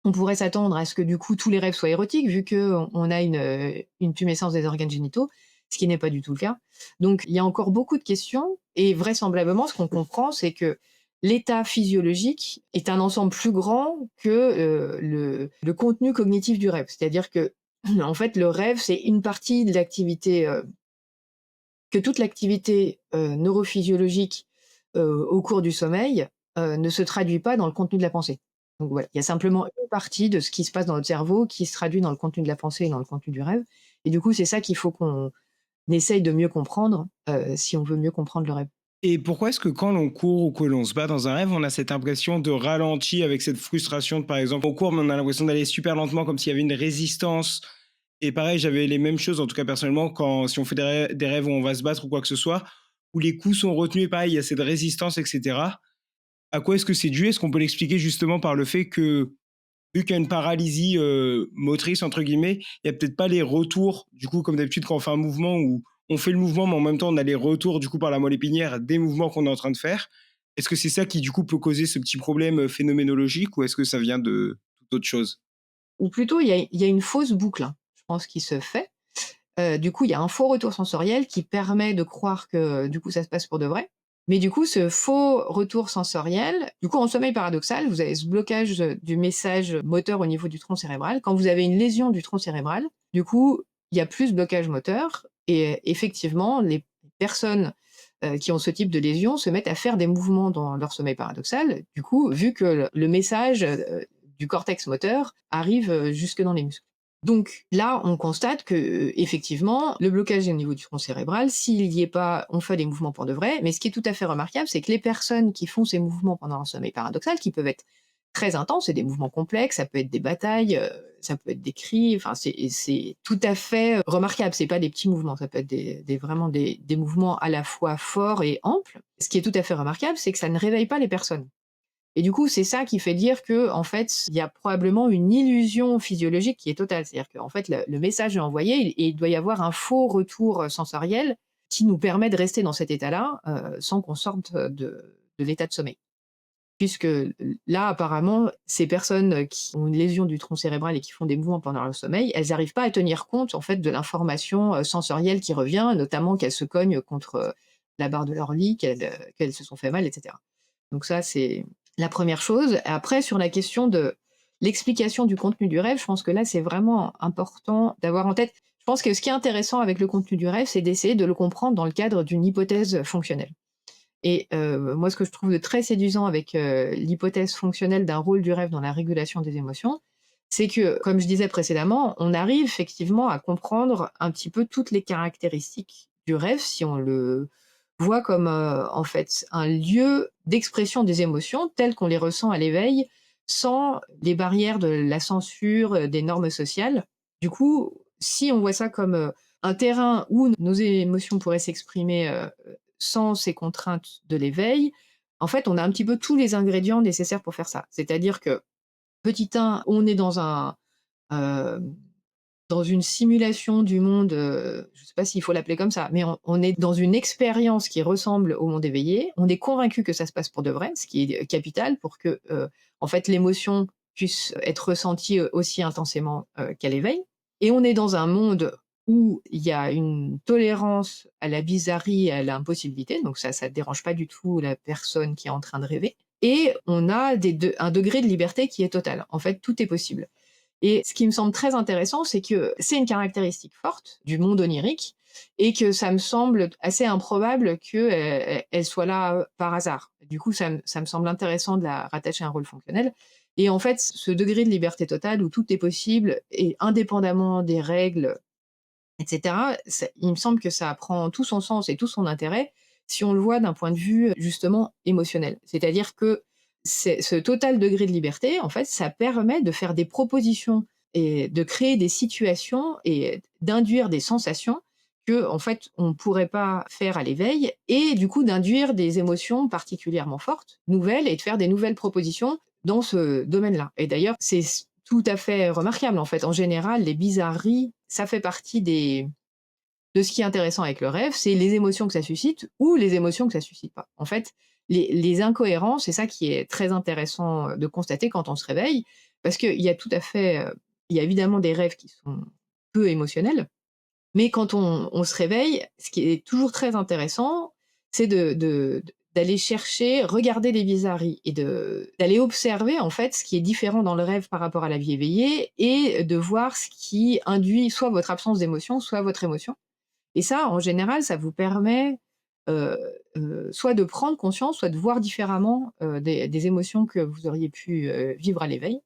B: On pourrait s'attendre à ce que du coup tous les rêves soient érotiques vu qu'on a une tumescence des organes génitaux, ce qui n'est pas du tout le cas. Donc il y a encore beaucoup de questions et vraisemblablement ce qu'on comprend, c'est que l'état physiologique est un ensemble plus grand que, le contenu cognitif du rêve. C'est-à-dire que, en fait, le rêve, c'est une partie de l'activité, que toute l'activité, neurophysiologique, au cours du sommeil, ne se traduit pas dans le contenu de la pensée. Donc voilà, il y a simplement une partie de ce qui se passe dans notre cerveau qui se traduit dans le contenu de la pensée et dans le contenu du rêve et du coup, c'est ça qu'il faut qu'on essaye de mieux comprendre, si on veut mieux comprendre le rêve.
A: Et pourquoi est-ce que quand l'on court ou que l'on se bat dans un rêve, on a cette impression de ralenti avec cette frustration de, par exemple, on court, mais on a l'impression d'aller super lentement comme s'il y avait une résistance. Et pareil, j'avais les mêmes choses, en tout cas personnellement, quand si on fait des rêves où on va se battre ou quoi que ce soit, où les coups sont retenus, et pareil, il y a cette résistance, etc. À quoi est-ce que c'est dû? Est-ce qu'on peut l'expliquer justement par le fait que, vu qu'il y a une paralysie motrice, entre guillemets, il n'y a peut-être pas les retours, du coup, comme d'habitude, quand on fait un mouvement où on fait le mouvement, mais en même temps, on a les retours, du coup, par la moelle épinière des mouvements qu'on est en train de faire. Est-ce que c'est ça qui, du coup, peut causer ce petit problème phénoménologique ou est-ce que ça vient de toute autre chose?
B: Ou plutôt il y a une fausse boucle, hein, je pense qui se fait. Du coup, il y a un faux retour sensoriel qui permet de croire que, du coup, ça se passe pour de vrai. Mais du coup, ce faux retour sensoriel, du coup, en sommeil paradoxal, vous avez ce blocage, du message moteur au niveau du tronc cérébral. Quand vous avez une lésion du tronc cérébral, du coup, il y a plus de blocage moteur et effectivement, les personnes, qui ont ce type de lésion se mettent à faire des mouvements dans leur sommeil paradoxal. Du coup, vu que le message, du cortex moteur arrive, jusque dans les muscles. Donc là, on constate que, effectivement, le blocage est au niveau du tronc cérébral. S'il y est pas, on fait des mouvements pour de vrai. Mais ce qui est tout à fait remarquable, c'est que les personnes qui font ces mouvements pendant un sommeil paradoxal, qui peuvent être très intenses, c'est des mouvements complexes, ça peut être des batailles, ça peut être des cris, enfin c'est tout à fait remarquable. C'est pas des petits mouvements, ça peut être vraiment des mouvements à la fois forts et amples. Ce qui est tout à fait remarquable, c'est que ça ne réveille pas les personnes. Et du coup, c'est ça qui fait dire que, en fait, il y a probablement une illusion physiologique qui est totale. C'est-à-dire qu'en fait, le message est envoyé et il doit y avoir un faux retour, sensoriel qui nous permet de rester dans cet état-là, sans qu'on sorte, de l'état de sommeil. Puisque là, apparemment, ces personnes, qui ont une lésion du tronc cérébral et qui font des mouvements pendant leur sommeil, elles n'arrivent pas à tenir compte, en fait, de l'information, sensorielle qui revient, notamment qu'elles se cognent contre, la barre de leur lit, qu'elles se sont fait mal et cetera. Donc ça, c'est la première chose. Après, sur la question de l'explication du contenu du rêve, je pense que là, c'est vraiment important d'avoir en tête. Je pense que ce qui est intéressant avec le contenu du rêve, c'est d'essayer de le comprendre dans le cadre d'une hypothèse fonctionnelle. Et moi, ce que je trouve de très séduisant avec, l'hypothèse fonctionnelle d'un rôle du rêve dans la régulation des émotions, c'est que, comme je disais précédemment, on arrive effectivement à comprendre un petit peu toutes les caractéristiques du rêve si on le voit comme, en fait, un lieu d'expression des émotions telles qu'on les ressent à l'éveil, sans les barrières de la censure, des normes sociales. Du coup, si on voit ça comme, un terrain où nos émotions pourraient s'exprimer, sans ces contraintes de l'éveil, En fait, on a un petit peu tous les ingrédients nécessaires pour faire ça. C'est-à-dire que, petit 1, on est hem, dans une simulation du monde, je ne sais pas s'il faut l'appeler comme ça, mais on est dans une expérience qui ressemble au monde éveillé. On est convaincu que ça se passe pour de vrai, ce qui est capital pour que, en fait, l'émotion puisse être ressentie, aussi intensément, qu'à l'éveil. Et on est dans un monde où il y a une tolérance à la bizarrerie et à l'impossibilité, donc ça dérange pas du tout la personne qui est en train de rêver. Et on a un degré de liberté qui est total. En fait, tout est possible. Et ce qui me semble très intéressant, c'est que c'est une caractéristique forte du monde onirique et que ça me semble assez improbable qu'elle soit là, par hasard. Du coup, ça me semble intéressant de la rattacher à un rôle fonctionnel. Et en fait, ce degré de liberté totale où tout est possible et indépendamment des règles et cetera, il me semble que ça prend tout son sens et tout son intérêt si on le voit d'un point de vue, justement émotionnel. C'est-à-dire que ce total degré de liberté, en fait, ça permet de faire des propositions et de créer des situations et d'induire des sensations que, en fait, on ne pourrait pas faire à l'éveil et du coup d'induire des émotions particulièrement fortes, nouvelles et de faire des nouvelles propositions dans ce domaine-là. Et d'ailleurs, c'est tout à fait remarquable, en fait. En général, les bizarreries, ça fait partie de ce qui est intéressant avec le rêve, c'est les émotions que ça suscite ou les émotions que ça suscite pas. En fait, les incohérences, c'est ça qui est très intéressant, de constater quand on se réveille, parce qu'il y a tout à fait, il y a évidemment des rêves qui sont peu émotionnels, mais quand on se réveille, ce qui est toujours très intéressant, c'est d'aller chercher, regarder les bizarreries et d'aller observer, en fait, ce qui est différent dans le rêve par rapport à la vie éveillée et de voir ce qui induit soit votre absence d'émotion, soit votre émotion. Et ça, en général, ça vous permet, heu soit de prendre conscience, soit de voir différemment, des émotions que vous auriez pu, vivre à l'éveil.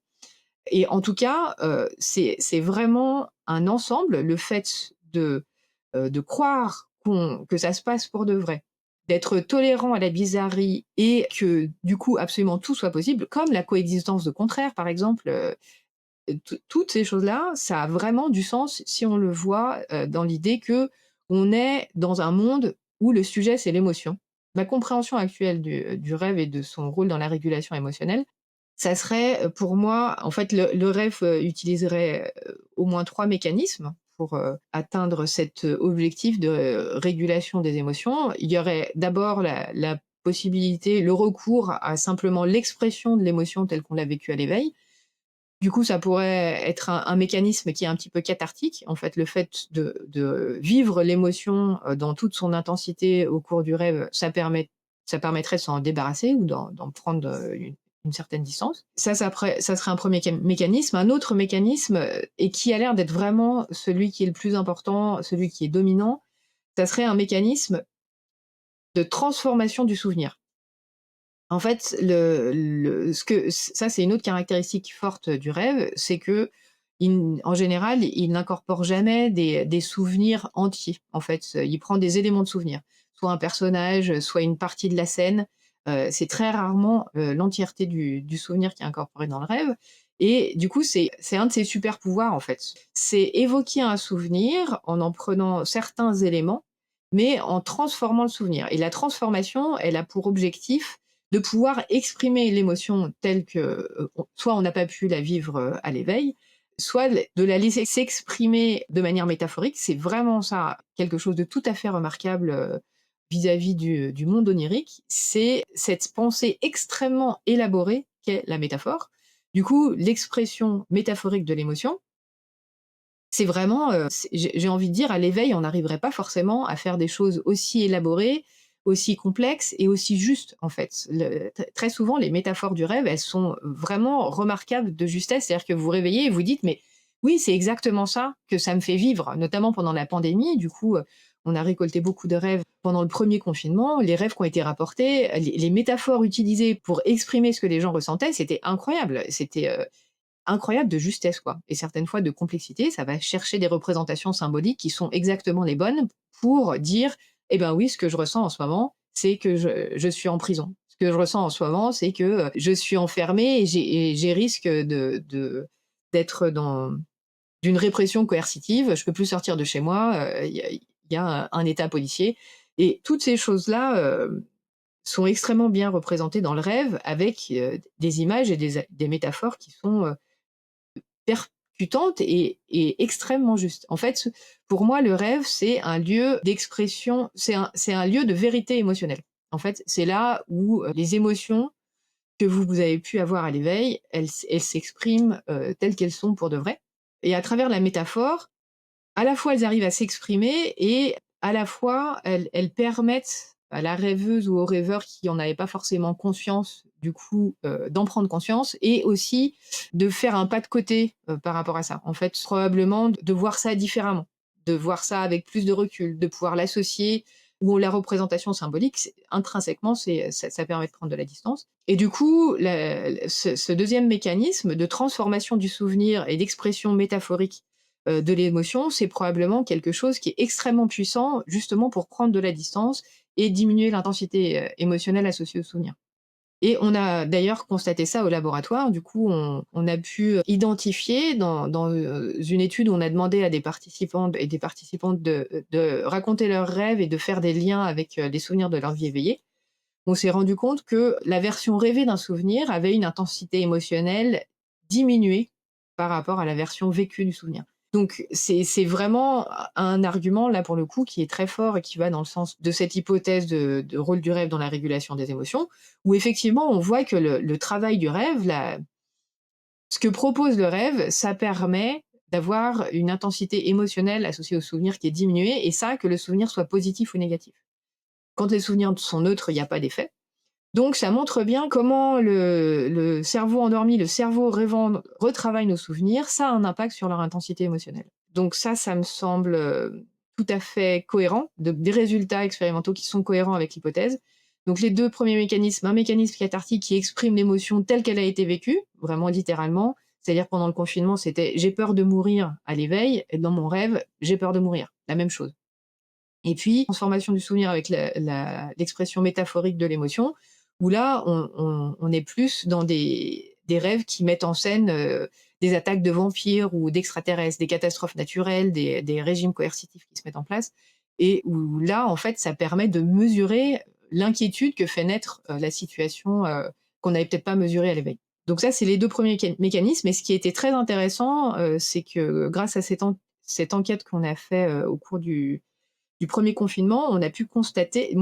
B: Et en tout cas, c'est vraiment un ensemble, le fait de croire que ça se passe pour de vrai, d'être tolérant à la bizarrerie et que, du coup, absolument tout soit possible, comme la coexistence de contraires, par exemple, toutes ces choses-là, ça a vraiment du sens si on le voit, dans l'idée que on est dans un monde où le sujet, c'est l'émotion. Ma compréhension actuelle du rêve et de son rôle dans la régulation émotionnelle, ça serait, pour moi, en fait, le rêve, utiliserait, au moins 3 mécanismes pour, atteindre cet, objectif de, régulation des émotions. Il y aurait d'abord la possibilité, le recours à simplement l'expression de l'émotion telle qu'on l'a vécue à l'éveil. Du coup, ça pourrait être un mécanisme qui est un petit peu cathartique. En fait, le fait de vivre l'émotion, dans toute son intensité au cours du rêve, ça permettrait de s'en débarrasser ou d'en prendre, une certaine distance. Ça serait un premier mécanisme. Un autre mécanisme, et qui a l'air d'être vraiment celui qui est le plus important, celui qui est dominant, ça serait un mécanisme de transformation du souvenir. En fait, ça, c'est une autre caractéristique forte du rêve, c'est que en général, il n'incorpore jamais des souvenirs entiers. En fait, il prend des éléments de souvenir, soit un personnage, soit une partie de la scène. C'est très rarement, l'entièreté du souvenir qui est incorporé dans le rêve et du coup, c'est un de ses super pouvoirs, en fait. C'est évoquer un souvenir en prenant certains éléments, mais en transformant le souvenir et la transformation, elle a pour objectif de pouvoir exprimer l'émotion telle que, soit on n'a pas pu la vivre, à l'éveil, soit de la laisser s'exprimer de manière métaphorique. C'est vraiment ça, quelque chose de tout à fait remarquable, vis-à-vis du monde onirique. C'est cette pensée extrêmement élaborée qu'est la métaphore. Du coup, l'expression métaphorique de l'émotion, c'est vraiment, j'ai envie de dire à l'éveil, on n'arriverait pas forcément à faire des choses aussi élaborées, aussi complexes et aussi justes, en fait. Très souvent, les métaphores du rêve, elles sont vraiment remarquables de justesse. C'est-à-dire que vous vous réveillez et vous dites: «Mais oui, c'est exactement ça que ça me fait vivre», notamment pendant la pandémie. Du coup, on a récolté beaucoup de rêves pendant le premier confinement. Les rêves qui ont été rapportés, les métaphores utilisées pour exprimer ce que les gens ressentaient, c'était incroyable. C'était, incroyable de justesse, quoi, et certaines fois de complexité. Ça va chercher des représentations symboliques qui sont exactement les bonnes pour dire: «Eh ben, oui, ce que je ressens en ce moment, c'est que je suis en prison. Ce que je ressens en ce moment, c'est que, je suis enfermé et j'ai risque d'être dans d'une répression coercitive. Je peux plus sortir de chez moi, il y a un état policier» et toutes ces choses-là, sont extrêmement bien représentés dans le rêve avec, des images et des métaphores qui sont, percutantes et extrêmement justes. En fait, pour moi, le rêve, c'est un lieu d'expression, c'est un lieu de vérité émotionnelle. En fait, c'est là où, les émotions que vous avez pu avoir à l'éveil, elles s'expriment, telles qu'elles sont pour de vrai et à travers la métaphore, à la fois elles arrivent à s'exprimer et à la fois elles permettent à la rêveuse ou au rêveur qui en avait pas forcément conscience, du coup, d'en prendre conscience et aussi de faire un pas de côté, par rapport à ça. En fait, probablement de voir ça différemment, de voir ça avec plus de recul, de pouvoir l'associer ou la représentation symbolique, intrinsèquement, ça permet de prendre de la distance et du coup, ce 2e mécanisme de transformation du souvenir et d'expression métaphorique de l'émotion, c'est probablement quelque chose qui est extrêmement puissant, justement pour prendre de la distance et diminuer l'intensité, émotionnelle associée au souvenir. Et on a d'ailleurs constaté ça au laboratoire. Du coup, on a pu identifier dans une étude où on a demandé à des participantes et des participantes de raconter leurs rêves et de faire des liens avec, les souvenirs de leur vie éveillée. On s'est rendu compte que la version rêvée d'un souvenir avait une intensité émotionnelle diminuée par rapport à la version vécue du souvenir. Donc c'est vraiment un argument, là, pour le coup, qui est très fort et qui va dans le sens de cette hypothèse de rôle du rêve dans la régulation des émotions, où effectivement, on voit que le travail du rêve, ce que propose le rêve, ça permet d'avoir une intensité émotionnelle associée au souvenir qui est diminuée et ça, que le souvenir soit positif ou négatif. Quand les souvenirs sont neutres, il n'y a pas d'effet. Donc ça montre bien comment le cerveau endormi, le cerveau rêvant retravaille nos souvenirs, ça a un impact sur leur intensité émotionnelle. Donc ça me semble, tout à fait cohérent, des résultats expérimentaux qui sont cohérents avec l'hypothèse. Donc les 2 premiers mécanismes, un mécanisme cathartique qui exprime l'émotion telle qu'elle a été vécue, vraiment littéralement, c'est-à-dire pendant le confinement, c'était: «J'ai peur de mourir» à l'éveil et dans mon rêve: «J'ai peur de mourir», la même chose. Et puis, transformation du souvenir avec l'expression métaphorique de l'émotion, où là, on est plus dans des rêves qui mettent en scène, des attaques de vampires ou d'extraterrestres, des catastrophes naturelles, des régimes coercitifs qui se mettent en place et où là, en fait, ça permet de mesurer l'inquiétude que fait naître, la situation, qu'on n'avait peut-être pas mesurée à l'éveil. Donc ça, c'est les 2 premiers mécanismes et ce qui était très intéressant, c'est que grâce à cette enquête qu'on a fait, au cours du premier confinement, on a pu constater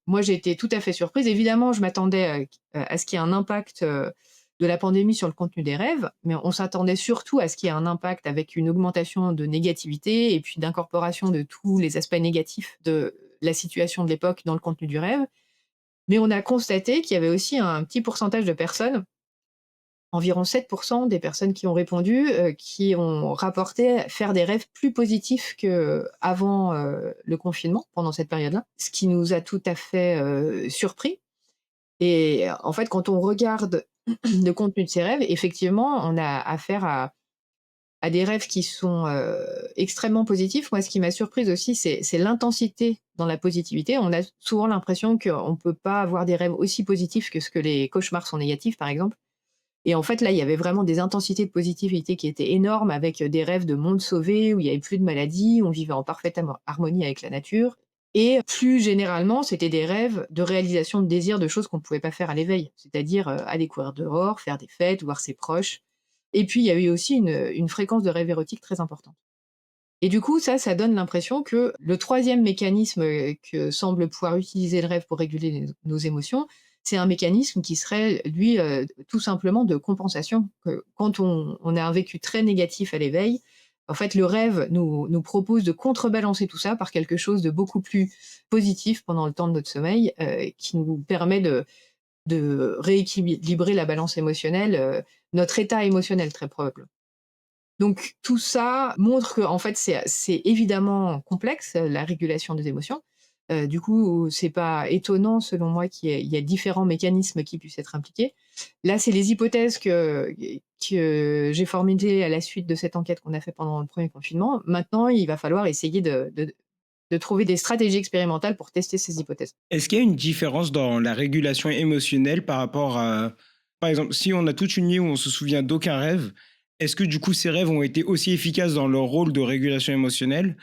B: moi j'ai été tout à fait surprise. Évidemment, je m'attendais, à ce qu'il y ait un impact, de la pandémie sur le contenu des rêves, mais on s'attendait surtout à ce qu'il y ait un impact avec une augmentation de négativité et puis d'incorporation de tous les aspects négatifs de la situation de l'époque dans le contenu du rêve. Mais on a constaté qu'il y avait aussi un petit pourcentage de personnes, environ 7 des personnes qui ont répondu, qui ont rapporté faire des rêves plus positifs qu'avant, le confinement, pendant cette période-là. Ce qui nous a tout à fait, surpris et en fait, quand on regarde le contenu de ces rêves, effectivement, on a affaire à des rêves qui sont, extrêmement positifs. Moi, ce qui m'a surprise aussi, c'est l'intensité dans la positivité. On a souvent l'impression qu'on ne peut pas avoir des rêves aussi positifs que ce que les cauchemars sont négatifs, par exemple. Et en fait, là, il y avait vraiment des intensités de positivité qui étaient énormes avec, des rêves de monde sauvé où il y avait plus de maladies, on vivait en parfaite harmonie avec la nature et plus généralement, c'était des rêves de réalisation de désirs, de choses qu'on ne pouvait pas faire à l'éveil. C'est-à-dire, aller courir dehors, faire des fêtes, voir ses proches et puis il y a eu aussi une fréquence de rêves érotiques très importante. Et du coup, ça donne l'impression que le 3e mécanisme, que semble pouvoir utiliser le rêve pour réguler nos émotions, c'est un mécanisme qui serait lui, tout simplement de compensation. Que quand on a un vécu très négatif à l'éveil, en fait, le rêve nous propose de contrebalancer tout ça par quelque chose de beaucoup plus positif pendant le temps de notre sommeil, qui nous permet de rééquilibrer la balance émotionnelle, notre état émotionnel très probablement. Donc tout ça montre qu'en fait, c'est évidemment complexe, la régulation des émotions. Du coup, c'est pas étonnant selon moi qu'il y ait différents mécanismes qui puissent être impliqués. Là, c'est les hypothèses que j'ai formulées à la suite de cette enquête qu'on a fait pendant le premier confinement. Maintenant, il va falloir essayer de trouver des stratégies expérimentales pour tester ces hypothèses.
A: Est-ce qu'il y a une différence dans la régulation émotionnelle par rapport à, par exemple, si on a toute une nuit où on se souvient d'aucun rêve, est-ce que du coup ces rêves ont été aussi efficaces dans leur rôle de régulation émotionnelle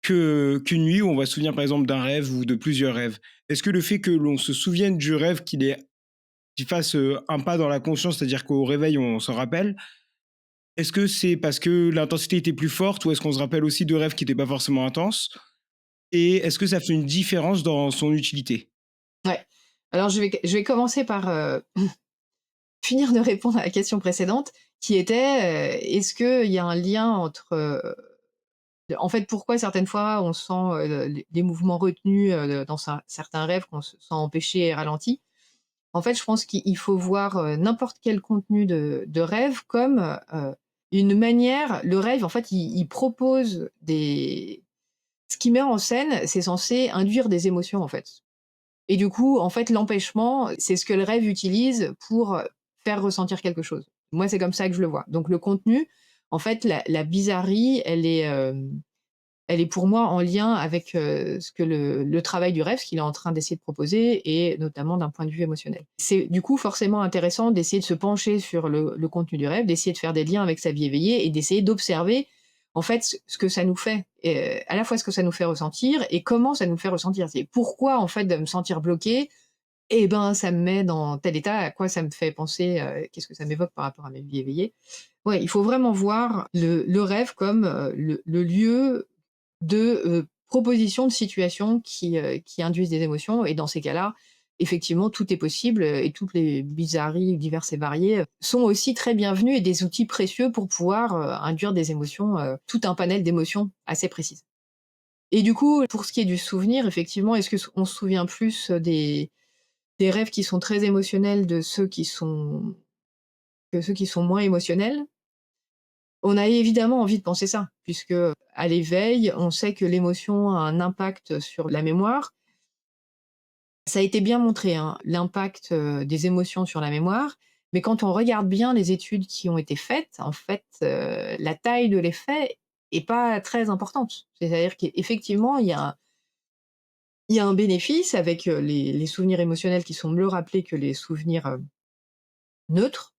A: qu'une nuit où on va se souvenir par exemple d'un rêve ou de plusieurs rêves? Est-ce que le fait que l'on se souvienne du rêve, qu'il fasse un pas dans la conscience, c'est-à-dire qu'au réveil on s'en rappelle, est-ce que c'est parce que l'intensité était plus forte ou est-ce qu'on se rappelle aussi de rêves qui n'étaient pas forcément intenses? Et est-ce que ça fait une différence dans son utilité?
B: Ouais. Alors je vais commencer par, finir de répondre à la question précédente qui était, est-ce qu'il y a un lien entre, en fait, pourquoi certaines fois on sent, les mouvements retenus, dans certains rêves, qu'on se sent empêché et ralenti? En fait, je pense qu'il faut voir, n'importe quel contenu de rêve comme, une manière le rêve, en fait, il propose des ce qu'il met en scène, c'est censé induire des émotions, en fait. Et du coup, en fait, l'empêchement, c'est ce que le rêve utilise pour, faire ressentir quelque chose. Moi, c'est comme ça que je le vois. Donc le contenu, en fait, la bizarrerie, elle est pour moi en lien avec, ce que le travail du rêve, ce qu'il est en train d'essayer de proposer et notamment d'un point de vue émotionnel. C'est du coup forcément intéressant d'essayer de se pencher sur le contenu du rêve, d'essayer de faire des liens avec sa vie éveillée et d'essayer d'observer en fait ce que ça nous fait, à la fois ce que ça nous fait ressentir et comment ça nous fait ressentir. C'est pourquoi en fait de me sentir bloqué, et ben, ça me met dans tel état, à quoi ça me fait penser, qu'est-ce que ça m'évoque par rapport à ma vie éveillée. Ouais, il faut vraiment voir le rêve comme, le lieu de, propositions de situations qui induisent des émotions et dans ces cas-là, effectivement, tout est possible, et toutes les bizarreries diverses et variées, sont aussi très bienvenues et des outils précieux pour pouvoir, induire des émotions, tout un panel d'émotions assez précises. Et du coup, pour ce qui est du souvenir, effectivement, est-ce que on se souvient plus, des rêves qui sont très émotionnels de ceux qui sont que ceux qui sont moins émotionnels? On a évidemment envie de penser ça, puisque, à l'éveil, on sait que l'émotion a un impact sur la mémoire. Ça a été bien montré, hein, l'impact, des émotions sur la mémoire, mais quand on regarde bien les études qui ont été faites, en fait, la taille de l'effet est pas très importante. C'est-à-dire qu'effectivement, il y a un bénéfice avec, les souvenirs émotionnels qui sont mieux rappelés que les souvenirs, neutres.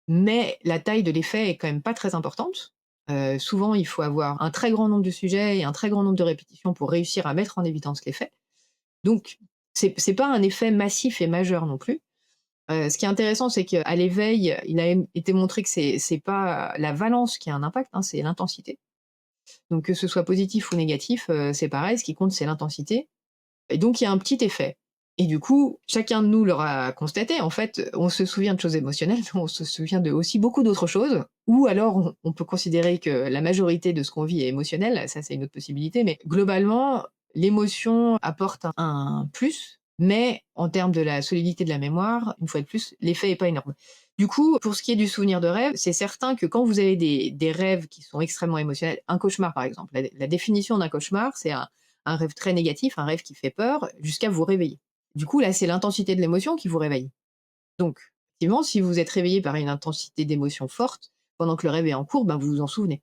B: Mais la taille de l'effet est quand même pas très importante. Souvent, il faut avoir un très grand nombre de sujets et un très grand nombre de répétitions pour réussir à mettre en évidence l'effet. Donc c'est pas un effet massif et majeur non plus. Ce qui est intéressant, c'est qu'à l'éveil, il a été montré que c'est pas la valence qui a un impact, hein, c'est l'intensité. Donc que ce soit positif ou négatif, c'est pareil, ce qui compte, c'est l'intensité. Et donc il y a un petit effet. Et du coup, chacun de nous l'aura constaté, en fait, on se souvient de choses émotionnelles, mais on se souvient de aussi beaucoup d'autres choses. Ou alors on peut considérer que la majorité de ce qu'on vit est émotionnel, ça c'est une autre possibilité, mais globalement, l'émotion apporte un plus, mais en termes de la solidité de la mémoire, une fois de plus, l'effet est pas énorme. Du coup, pour ce qui est du souvenir de rêve, c'est certain que quand vous avez des rêves qui sont extrêmement émotionnels, un cauchemar par exemple, la définition d'un cauchemar, c'est un rêve très négatif, un rêve qui fait peur, jusqu'à vous réveiller. Du coup, là, c'est l'intensité de l'émotion qui vous réveille. Donc, effectivement, si vous êtes réveillé par une intensité d'émotion forte, pendant que le rêve est en cours, ben, vous vous en souvenez.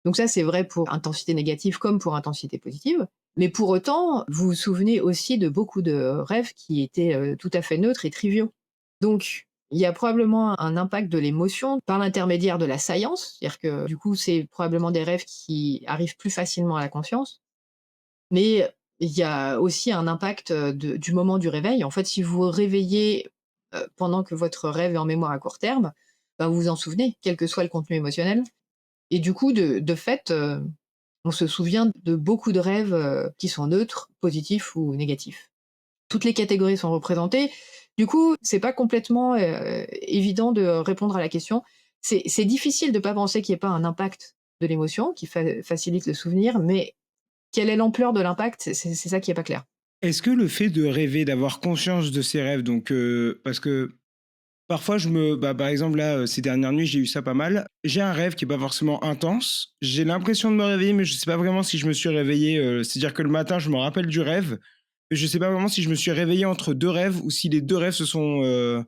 B: Donc ça, c'est vrai pour intensité négative comme pour intensité positive. Mais pour autant, vous vous souvenez aussi de beaucoup de rêves qui étaient tout à fait neutres et triviaux. Donc, il y a probablement un impact de l'émotion par l'intermédiaire de la science, c'est-à-dire que du coup, c'est probablement des rêves qui arrivent plus facilement à la conscience. Mais il y a aussi un impact, du moment du réveil. En fait, si vous vous réveillez, pendant que votre rêve est en mémoire à court terme, bah, vous vous en souvenez, quel que soit le contenu émotionnel. Et du coup, de fait, on se souvient de beaucoup de rêves, qui sont neutres, positifs ou négatifs. Toutes les catégories sont représentées. Du coup, c'est pas complètement, évident de répondre à la question. C'est difficile de pas penser qu'il y ait pas un impact de l'émotion qui facilite le souvenir, mais quelle est l'ampleur de l'impact? C'est ça qui est pas clair.
A: Est-ce que le fait de rêver, d'avoir conscience de ses rêves, donc parce que parfois par exemple là, ces dernières nuits, j'ai eu ça pas mal. J'ai un rêve qui est pas forcément intense. J'ai l'impression de me réveiller, mais je sais pas vraiment si je me suis réveillé, c'est-à-dire que le matin, je me rappelle du rêve, mais je sais pas vraiment si je me suis réveillé entre 2 rêves ou si les 2 rêves se sont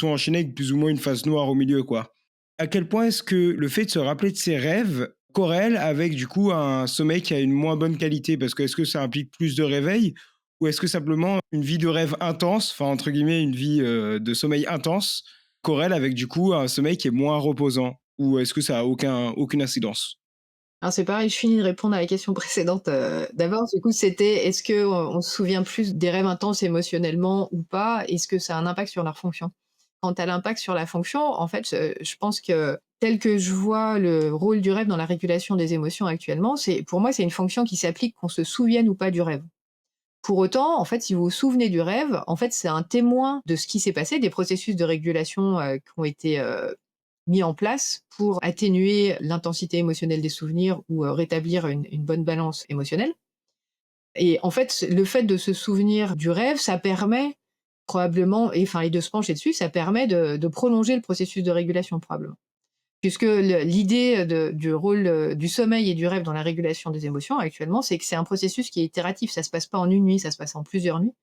A: enchaînés avec plus ou moins une phase noire au milieu, quoi. À quel point est-ce que le fait de se rappeler de ses rêves corrèle avec, du coup, un sommeil qui a une moins bonne qualité? Parce que est-ce que ça implique plus de réveil ou est-ce que simplement une vie de rêve intense, enfin, entre guillemets, une vie, de sommeil intense corrèle avec, du coup, un sommeil qui est moins reposant? Ou est-ce que ça a aucune incidence?
B: Alors c'est pareil, je finis de répondre à la question précédente. D'abord, du coup, c'était est-ce qu'on se souvient plus des rêves intenses émotionnellement ou pas? Est-ce que ça a un impact sur leur fonction? Quant à l'impact sur la fonction, en fait, je pense que tel que je vois le rôle du rêve dans la régulation des émotions actuellement, c'est pour moi, c'est une fonction qui s'applique qu'on se souvienne ou pas du rêve. Pour autant, en fait, si vous vous souvenez du rêve, en fait, c'est un témoin de ce qui s'est passé, des processus de régulation, qui ont été, mis en place pour atténuer l'intensité émotionnelle des souvenirs ou, rétablir une bonne balance émotionnelle. Et en fait, le fait de se souvenir du rêve, ça permet probablement et de se pencher dessus, ça permet de prolonger le processus de régulation probablement. Puisque l'idée du rôle, du sommeil et du rêve dans la régulation des émotions actuellement, c'est que c'est un processus qui est itératif. Ça se passe pas en une nuit, ça se passe en plusieurs nuits.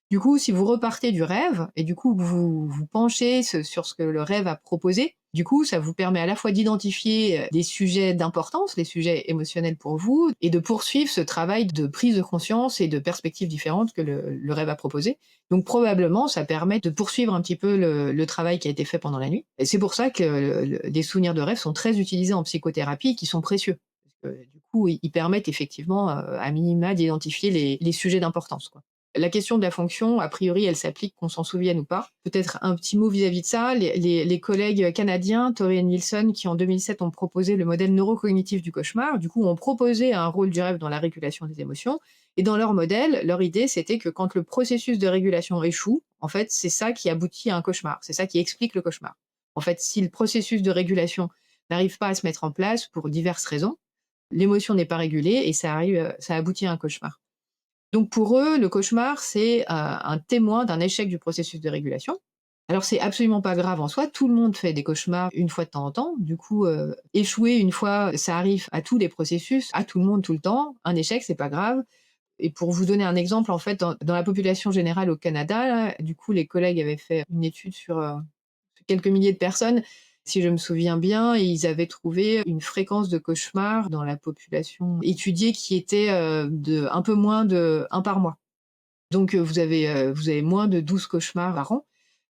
B: Du coup, si vous repartez du rêve et du coup vous vous penchez sur ce que le rêve a proposé, du coup, ça vous permet à la fois d'identifier, des sujets d'importance, les sujets émotionnels pour vous et de poursuivre ce travail de prise de conscience et de perspectives différentes que le rêve a proposé. Donc probablement, ça permet de poursuivre un petit peu le travail qui a été fait pendant la nuit et c'est pour ça que des souvenirs de rêve sont très utilisés en psychothérapie et qui sont précieux. Parce que du coup, ils permettent effectivement, à minima d'identifier les sujets d'importance, quoi. La question de la fonction, a priori, elle s'applique qu'on s'en souvienne ou pas. Peut-être un petit mot vis-à-vis de ça, les collègues canadiens, Torrey et Nielsen, qui en 2007 ont proposé le modèle neurocognitif du cauchemar, du coup ont proposé un rôle du rêve dans la régulation des émotions. Et dans leur modèle, leur idée, c'était que quand le processus de régulation échoue, en fait, c'est ça qui aboutit à un cauchemar. C'est ça qui explique le cauchemar. En fait, si le processus de régulation n'arrive pas à se mettre en place pour diverses raisons, l'émotion n'est pas régulée et ça aboutit à un cauchemar. Donc pour eux, le cauchemar, c'est, un témoin d'un échec du processus de régulation. Alors c'est absolument pas grave en soi, tout le monde fait des cauchemars une fois de temps en temps. Du coup, échouer une fois, ça arrive à tous les processus, à tout le monde tout le temps. Un échec, c'est pas grave et pour vous donner un exemple, en fait, dans la population générale au Canada, là, du coup, les collègues avaient fait une étude sur, quelques milliers de personnes, si je me souviens bien, et ils avaient trouvé une fréquence de cauchemars dans la population étudiée qui était, de un peu moins de 1 par mois. Donc, vous avez moins de 12 cauchemars par an.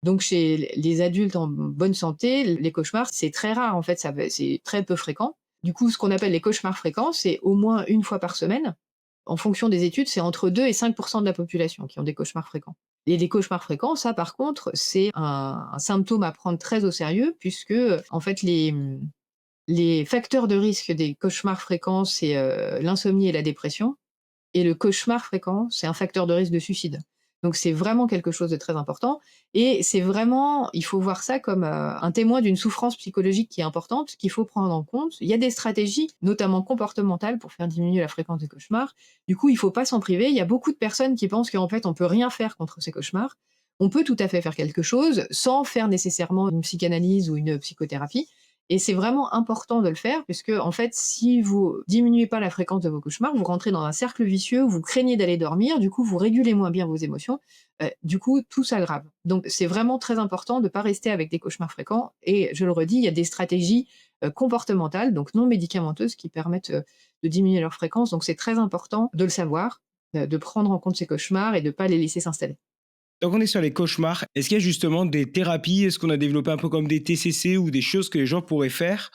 B: Donc chez les adultes en bonne santé, les cauchemars, c'est très rare en fait, c'est très peu fréquent. Du coup, ce qu'on appelle les cauchemars fréquents, c'est au moins une fois par semaine. En fonction des études, c'est entre 2 et 5 de la population qui ont des cauchemars fréquents. Et les cauchemars fréquents, ça par contre, c'est un symptôme à prendre très au sérieux puisque, en fait, les facteurs de risque des cauchemars fréquents, c'est, l'insomnie et la dépression et le cauchemar fréquent, c'est un facteur de risque de suicide. Donc c'est vraiment quelque chose de très important et c'est vraiment il faut voir ça comme, un témoin d'une souffrance psychologique qui est importante, qu'il faut prendre en compte. Il y a des stratégies, notamment comportementales, pour faire diminuer la fréquence des cauchemars. Du coup, il faut pas s'en priver. Il y a beaucoup de personnes qui pensent qu'en fait, on peut rien faire contre ces cauchemars. On peut tout à fait faire quelque chose sans faire nécessairement une psychanalyse ou une psychothérapie et c'est vraiment important de le faire puisque, en fait, si vous diminuez pas la fréquence de vos cauchemars, vous rentrez dans un cercle vicieux où vous craignez d'aller dormir, du coup, vous régulez moins bien vos émotions, du coup, tout s'aggrave. Donc c'est vraiment très important de ne pas rester avec des cauchemars fréquents et je le redis, il y a des stratégies, comportementales, donc non médicamenteuses qui permettent, de diminuer leur fréquence, donc c'est très important de le savoir, de prendre en compte ces cauchemars et de ne pas les laisser s'installer.
A: Donc on est sur les cauchemars. Est-ce qu'il y a justement des thérapies? Est-ce qu'on a développé un peu comme des TCC ou des choses que les gens pourraient faire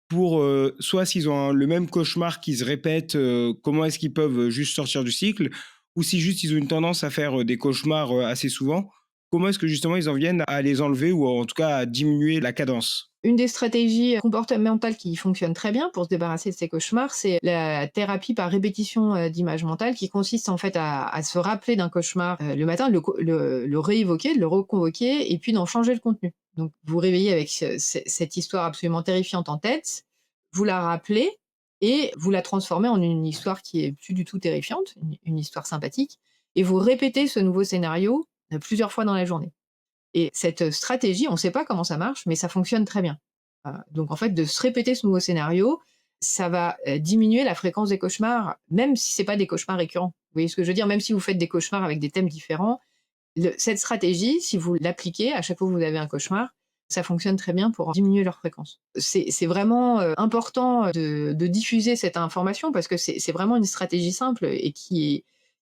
A: pour, soit s'ils ont le même cauchemar qui se répète, comment est-ce qu'ils peuvent juste sortir du cycle? Ou si juste ils ont une tendance à faire des cauchemars assez souvent, comment est-ce que justement ils en viennent à les enlever ou en tout cas à diminuer la cadence?
B: Une des stratégies comportementales qui fonctionne très bien pour se débarrasser de ces cauchemars, c'est la thérapie par répétition, d'images mentales qui consiste en fait à se rappeler d'un cauchemar, le matin, le réévoquer, de le reconvoquer et puis d'en changer le contenu. Donc vous vous réveillez avec cette histoire absolument terrifiante en tête, vous la rappelez et vous la transformez en une histoire qui est plus du tout terrifiante, une histoire sympathique et vous répétez ce nouveau scénario, plusieurs fois dans la journée. Et cette stratégie, on ne sait pas comment ça marche, mais ça fonctionne très bien. Donc en fait, de se répéter ce nouveau scénario, ça va, diminuer la fréquence des cauchemars, même si c'est pas des cauchemars récurrents. Vous voyez ce que je veux dire? Même si vous faites des cauchemars avec des thèmes différents, cette stratégie, si vous l'appliquez à chaque fois que vous avez un cauchemar, ça fonctionne très bien pour diminuer leur fréquence. C'est vraiment, important, de diffuser cette information parce que c'est vraiment une stratégie simple et qui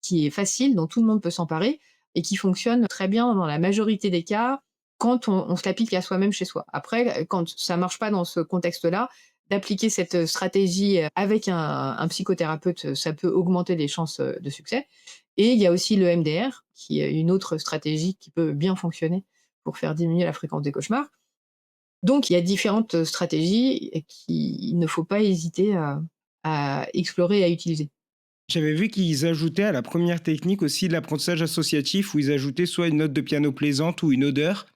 B: est facile, dont tout le monde peut s'emparer et qui fonctionne très bien dans la majorité des cas quand on se l'applique à soi-même chez soi. Après, quand ça marche pas dans ce contexte-là, d'appliquer cette stratégie avec un psychothérapeute, ça peut augmenter les chances de succès. Et il y a aussi le MDR, qui est une autre stratégie qui peut bien fonctionner pour faire diminuer la fréquence des cauchemars. Donc il y a différentes stratégies et qu'il ne faut pas hésiter à explorer et à utiliser.
A: J'avais vu qu'ils ajoutaient à la première technique aussi de l'apprentissage associatif où ils ajoutaient soit une note de piano plaisante ou une odeur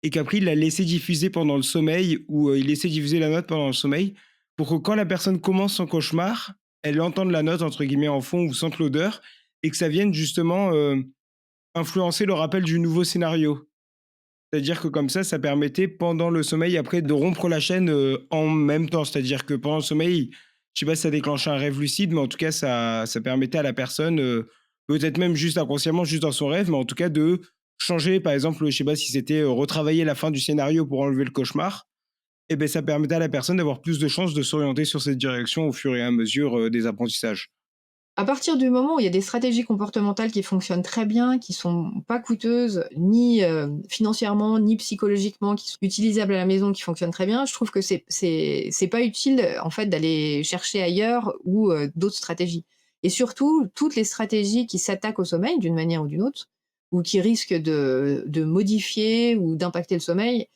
A: et qu'après ils la laissaient diffuser pendant le sommeil ou ils laissaient diffuser la note pendant le sommeil pour que quand la personne commence son cauchemar, elle entende la note entre guillemets en fond ou sente l'odeur et que ça vienne justement influencer le rappel du nouveau scénario. C'est-à-dire que comme ça permettait pendant le sommeil après de rompre la chaîne, en même temps. C'est-à-dire que pendant le sommeil, je sais pas si ça déclenchait un rêve lucide, mais en tout cas ça permettait à la personne, peut-être même juste inconsciemment, juste dans son rêve, mais en tout cas de changer par exemple, je sais pas si c'était, retravailler la fin du scénario pour enlever le cauchemar et ben ça permettait à la personne d'avoir plus de chances de s'orienter sur cette direction au fur et à mesure, des apprentissages.
B: À partir du moment où il y a des stratégies comportementales qui fonctionnent très bien, qui sont pas coûteuses ni, financièrement, ni psychologiquement, qui sont utilisables à la maison, qui fonctionnent très bien, je trouve que c'est pas utile, en fait, d'aller chercher ailleurs ou, d'autres stratégies. Et surtout, toutes les stratégies qui s'attaquent au sommeil d'une manière ou d'une autre, ou qui risquent de modifier ou d'impacter le sommeil,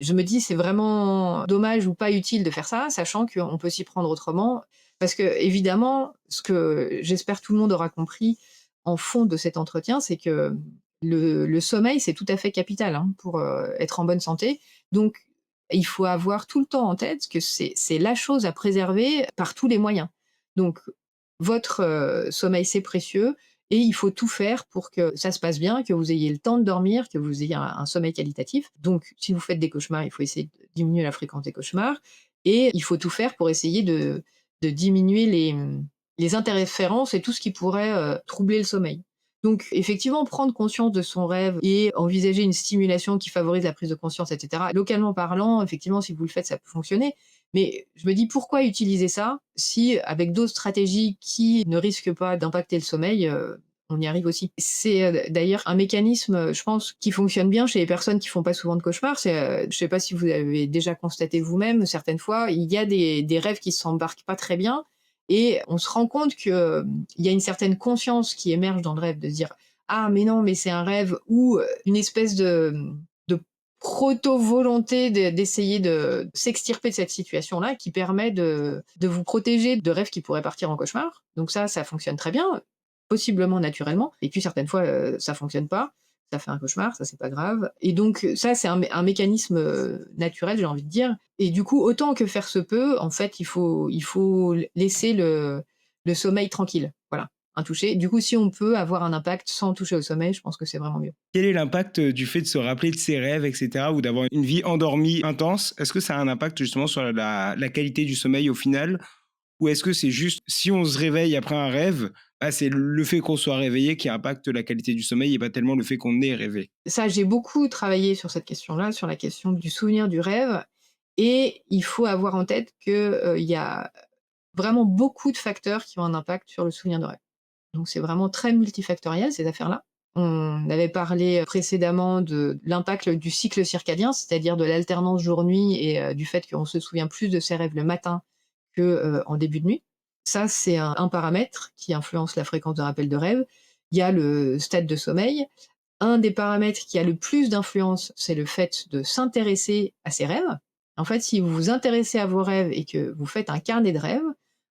B: je me dis: «C'est vraiment dommage ou pas utile de faire ça», sachant qu'on peut s'y prendre autrement. Parce qu'évidemment, ce que j'espère tout le monde aura compris en fond de cet entretien, c'est que le sommeil, c'est tout à fait capital, hein, pour, être en bonne santé. Donc il faut avoir tout le temps en tête que c'est la chose à préserver par tous les moyens. Donc votre, sommeil, c'est précieux et il faut tout faire pour que ça se passe bien, que vous ayez le temps de dormir, que vous ayez un sommeil qualitatif. Donc si vous faites des cauchemars, il faut essayer de diminuer la fréquence des cauchemars et il faut tout faire pour essayer de diminuer les interférences et tout ce qui pourrait, troubler le sommeil. Donc effectivement, prendre conscience de son rêve et envisager une stimulation qui favorise la prise de conscience et cetera. Localement parlant, effectivement, si vous le faites, ça peut fonctionner. Mais je me dis: «Pourquoi utiliser ça si avec d'autres stratégies qui ne risquent pas d'impacter le sommeil, on y arrive aussi?» C'est, d'ailleurs un mécanisme, je pense, qui fonctionne bien chez les personnes qui font pas souvent de cauchemars. C'est, je sais pas si vous avez déjà constaté vous-même, certaines fois, il y a des rêves qui s'embarquent pas très bien et on se rend compte que, il y a une certaine conscience qui émerge dans le rêve de se dire: «Ah mais non, mais c'est un rêve» ou, une espèce de proto-volonté d'essayer de s'extirper de cette situation-là qui permet de vous protéger de rêves qui pourraient partir en cauchemar. Donc ça fonctionne très bien, possiblement naturellement et puis certaines fois, ça fonctionne pas. Ça fait un cauchemar, ça c'est pas grave et donc ça c'est un mécanisme, naturel, j'ai envie de dire et du coup, autant que faire se peut, en fait, il faut laisser le sommeil tranquille. Voilà, intouché. Du coup, si on peut avoir un impact sans toucher au sommeil, je pense que c'est vraiment mieux.
A: Quel est l'impact, du fait de se rappeler de ses rêves et cetera ou d'avoir une vie endormie intense? Est-ce que ça a un impact justement sur la qualité du sommeil au final? Ou est-ce que c'est juste si on se réveille après un rêve, bah, c'est le fait qu'on soit réveillé qui impacte la qualité du sommeil et pas tellement le fait qu'on ait rêvé?
B: Ça, j'ai beaucoup travaillé sur cette question-là, sur la question du souvenir du rêve et il faut avoir en tête que, il y a vraiment beaucoup de facteurs qui ont un impact sur le souvenir de rêve. Donc c'est vraiment très multifactoriel ces affaires-là. On avait parlé précédemment de l'impact du cycle circadien, c'est-à-dire de l'alternance jour-nuit et du fait qu'on se souvient plus de ses rêves le matin que, en début de nuit. Ça, c'est un paramètre qui influence la fréquence de rappel de rêve. Il y a le stade de sommeil. Un des paramètres qui a le plus d'influence, c'est le fait de s'intéresser à ses rêves. En fait, si vous vous intéressez à vos rêves et que vous faites un carnet de rêves,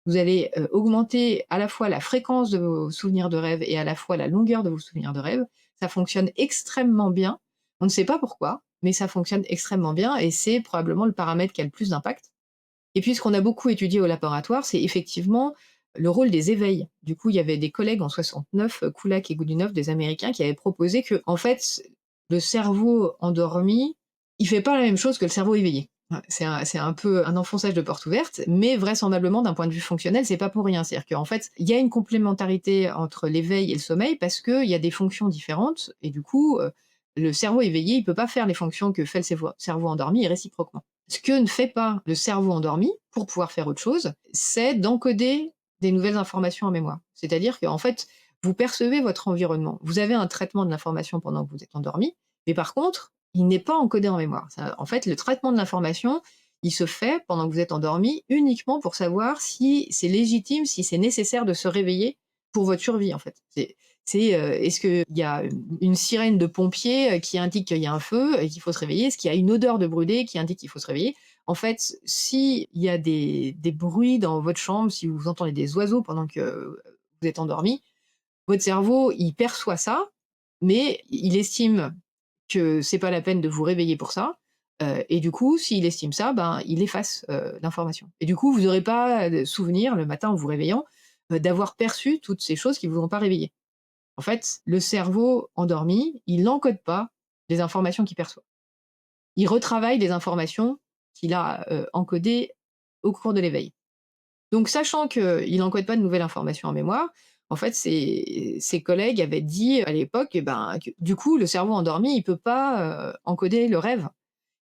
B: vous allez, augmenter à la fois la fréquence de vos souvenirs de rêve et à la fois la longueur de vos souvenirs de rêve. Ça fonctionne extrêmement bien. On ne sait pas pourquoi, mais ça fonctionne extrêmement bien et c'est probablement le paramètre qui a le plus d'impact. Et puis ce qu'on a beaucoup étudié au laboratoire, c'est effectivement le rôle des éveils. Du coup, il y avait des collègues en 69, Kulak et Goodenough, des Américains, qui avaient proposé que, en fait, le cerveau endormi, il fait pas la même chose que le cerveau éveillé. Ouais, c'est un peu un enfonçage de porte ouverte, mais vraisemblablement, d'un point de vue fonctionnel, c'est pas pour rien. C'est-à-dire qu'en fait, il y a une complémentarité entre l'éveil et le sommeil parce qu'il y a des fonctions différentes et du coup, le cerveau éveillé, il peut pas faire les fonctions que fait le cerveau endormi et réciproquement. Ce que ne fait pas le cerveau endormi, pour pouvoir faire autre chose, c'est d'encoder des nouvelles informations en mémoire. C'est-à-dire qu'en fait, vous percevez votre environnement. Vous avez un traitement de l'information pendant que vous êtes endormi, mais par contre, il n'est pas encodé en mémoire. En fait, le traitement de l'information, il se fait pendant que vous êtes endormi, uniquement pour savoir si c'est légitime, si c'est nécessaire de se réveiller pour votre survie, en fait. Est-ce qu'il y a une sirène de pompiers, qui indique qu'il y a un feu et qu'il faut se réveiller? Est-ce qu'il y a une odeur de brûlé qui indique qu'il faut se réveiller? En fait, s'il y a des bruits dans votre chambre, si vous entendez des oiseaux pendant que vous êtes endormi, votre cerveau, il perçoit ça, mais il estime que c'est pas la peine de vous réveiller pour ça, et du coup, s'il estime ça, ben, il efface, l'information et du coup, vous aurez pas de souvenir le matin en vous réveillant, d'avoir perçu toutes ces choses qui vous ont pas réveillé. En fait, le cerveau endormi, il n'encode pas les informations qu'il perçoit. Il retravaille les informations qu'il a, encodées au cours de l'éveil. Donc sachant qu'il n'encode pas de nouvelles informations en mémoire, en fait, ses collègues avaient dit à l'époque, eh ben, que du coup, le cerveau endormi, il peut pas, encoder le rêve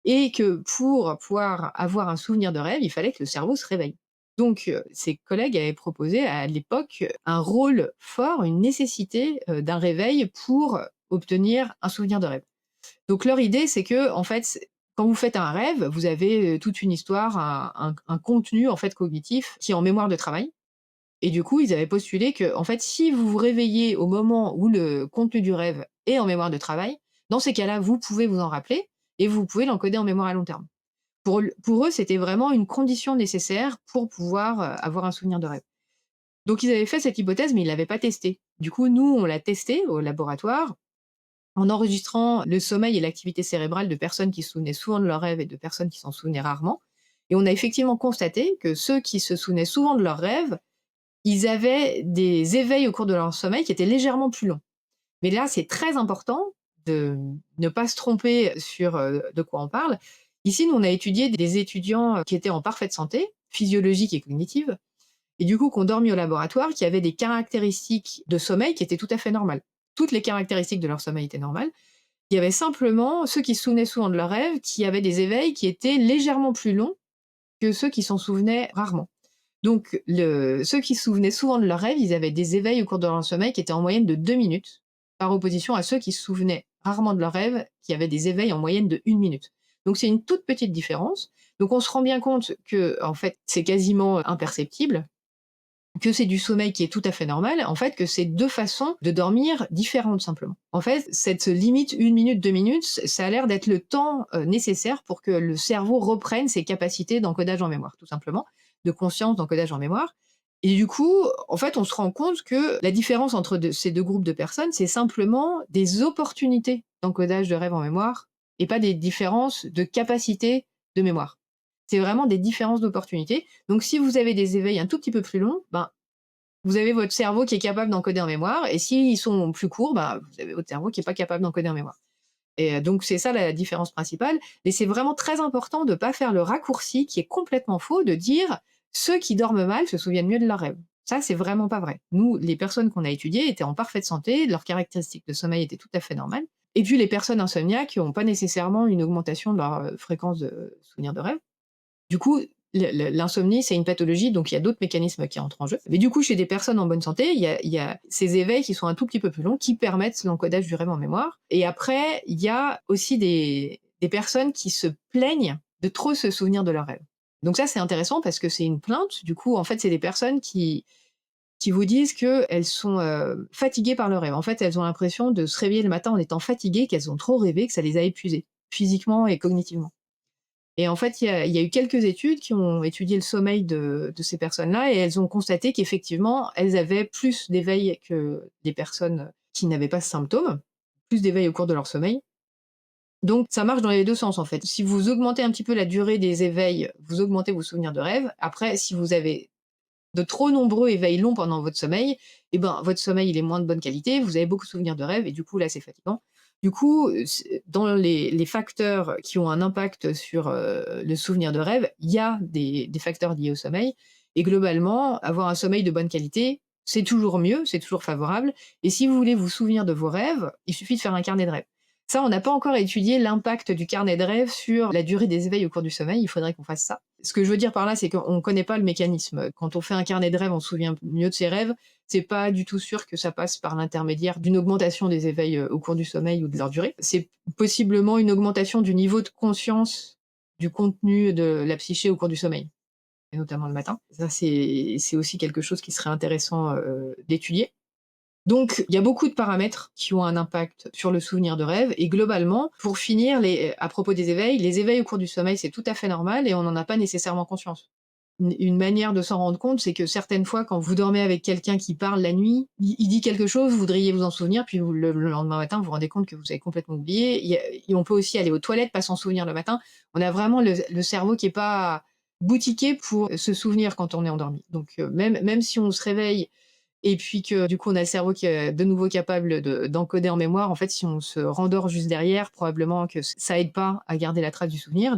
B: et que pour pouvoir avoir un souvenir de rêve, il fallait que le cerveau se réveille. Donc ses collègues avaient proposé à l'époque un rôle fort, une nécessité, d'un réveil pour obtenir un souvenir de rêve. Donc leur idée, c'est que en fait, quand vous faites un rêve, vous avez, toute une histoire, un contenu en fait cognitif qui est en mémoire de travail et du coup, ils avaient postulé que en fait, si vous vous réveillez au moment où le contenu du rêve est en mémoire de travail, dans ces cas-là, vous pouvez vous en rappeler et vous pouvez l'encoder en mémoire à long terme. Pour eux, c'était vraiment une condition nécessaire pour pouvoir, avoir un souvenir de rêve. Donc ils avaient fait cette hypothèse, mais ils l'avaient pas testée. Du coup, nous, on l'a testée au laboratoire en enregistrant le sommeil et l'activité cérébrale de personnes qui se souvenaient souvent de leurs rêves et de personnes qui s'en souvenaient rarement. Et on a effectivement constaté que ceux qui se souvenaient souvent de leurs rêves, ils avaient des éveils au cours de leur sommeil qui étaient légèrement plus longs. Mais là, c'est très important de ne pas se tromper sur, de quoi on parle. Ici, nous, on a étudié des étudiants, qui étaient en parfaite santé, physiologique et cognitive, et du coup, qui ont dormi au laboratoire, qui avaient des caractéristiques de sommeil qui étaient tout à fait normales. Toutes les caractéristiques de leur sommeil étaient normales. Il y avait simplement ceux qui se souvenaient souvent de leurs rêves, qui avaient des éveils qui étaient légèrement plus longs que ceux qui s'en souvenaient rarement. Donc ceux qui se souvenaient souvent de leurs rêves, ils avaient des éveils au cours de leur sommeil qui étaient en moyenne de 2 minutes, par opposition à ceux qui se souvenaient rarement de leurs rêves, qui avaient des éveils en moyenne de 1 minute. Donc c'est une toute petite différence. Donc on se rend bien compte que en fait, c'est quasiment imperceptible, que c'est du sommeil qui est tout à fait normal, en fait, que c'est 2 façons de dormir différentes simplement. En fait, cette limite 1 minute, 2 minutes, ça a l'air d'être le temps, nécessaire pour que le cerveau reprenne ses capacités d'encodage en mémoire, tout simplement, de conscience, d'encodage en mémoire et du coup, en fait, on se rend compte que la différence entre ces 2 groupes de personnes, c'est simplement des opportunités d'encodage de rêve en mémoire et pas des différences de capacité de mémoire. C'est vraiment des différences d'opportunités. Donc si vous avez des éveils un tout petit peu plus longs, ben, vous avez votre cerveau qui est capable d'encoder en mémoire et s'ils sont plus courts, bah, vous avez votre cerveau qui est pas capable d'encoder en mémoire et donc c'est ça la différence principale et c'est vraiment très important de pas faire le raccourci qui est complètement faux de dire: «Ceux qui dorment mal se souviennent mieux de leurs rêves». Ça, c'est vraiment pas vrai. Nous, les personnes qu'on a étudiées étaient en parfaite santé, leurs caractéristiques de sommeil étaient tout à fait normales et puis les personnes insomniaques qui ont pas nécessairement une augmentation de leur, fréquence de souvenirs de rêve. Du coup, l'insomnie, c'est une pathologie, donc il y a d'autres mécanismes qui entrent en jeu. Mais du coup, chez des personnes en bonne santé, il y a ces éveils qui sont un tout petit peu plus longs, qui permettent l'encodage du rêve en mémoire. Et après, il y a aussi des personnes qui se plaignent de trop se souvenir de leurs rêves. Donc ça, c'est intéressant parce que c'est une plainte. Du coup, en fait, c'est des personnes qui vous disent qu'elles sont, fatiguées par leurs rêves. En fait, elles ont l'impression de se réveiller le matin en étant fatiguées, qu'elles ont trop rêvé, que ça les a épuisées, physiquement et cognitivement. Et en fait, il y a eu quelques études qui ont étudié le sommeil de ces personnes-là et elles ont constaté qu'effectivement, elles avaient plus d'éveil que des personnes qui n'avaient pas ce symptôme, plus d'éveil au cours de leur sommeil. Donc ça marche dans les 2 sens, en fait. Si vous augmentez un petit peu la durée des éveils, vous augmentez vos souvenirs de rêve. Après, si vous avez de trop nombreux éveils longs pendant votre sommeil, eh ben, votre sommeil, il est moins de bonne qualité, vous avez beaucoup de souvenirs de rêve et du coup, là, c'est fatigant. Du coup, dans les facteurs qui ont un impact sur, le souvenir de rêve, il y a des facteurs liés au sommeil et globalement, avoir un sommeil de bonne qualité, c'est toujours mieux, c'est toujours favorable et si vous voulez vous souvenir de vos rêves, il suffit de faire un carnet de rêves. Ça, on n'a pas encore étudié l'impact du carnet de rêve sur la durée des éveils au cours du sommeil, il faudrait qu'on fasse ça. Ce que je veux dire par là, c'est qu'on ne connaît pas le mécanisme. Quand on fait un carnet de rêve, on se souvient mieux de ses rêves, c'est pas du tout sûr que ça passe par l'intermédiaire d'une augmentation des éveils, au cours du sommeil ou de leur durée. C'est possiblement une augmentation du niveau de conscience du contenu de la psyché au cours du sommeil, et notamment le matin. Ça, c'est aussi quelque chose qui serait intéressant, d'étudier. Donc il y a beaucoup de paramètres qui ont un impact sur le souvenir de rêve et globalement, pour finir, à propos des éveils, les éveils au cours du sommeil, c'est tout à fait normal et on n'en a pas nécessairement conscience. Une manière de s'en rendre compte, c'est que certaines fois, quand vous dormez avec quelqu'un qui parle la nuit, il dit quelque chose, vous voudriez vous en souvenir, puis le lendemain matin, vous vous rendez compte que vous avez complètement oublié. Et on peut aussi aller aux toilettes, pas s'en souvenir le matin. On a vraiment le cerveau qui est pas boutiqué pour se souvenir quand on est endormi. Donc même si on se réveille et puis que du coup on a le cerveau qui est de nouveau capable d'encoder en mémoire, en fait, si on se rendort juste derrière, probablement que ça aide pas à garder la trace du souvenir.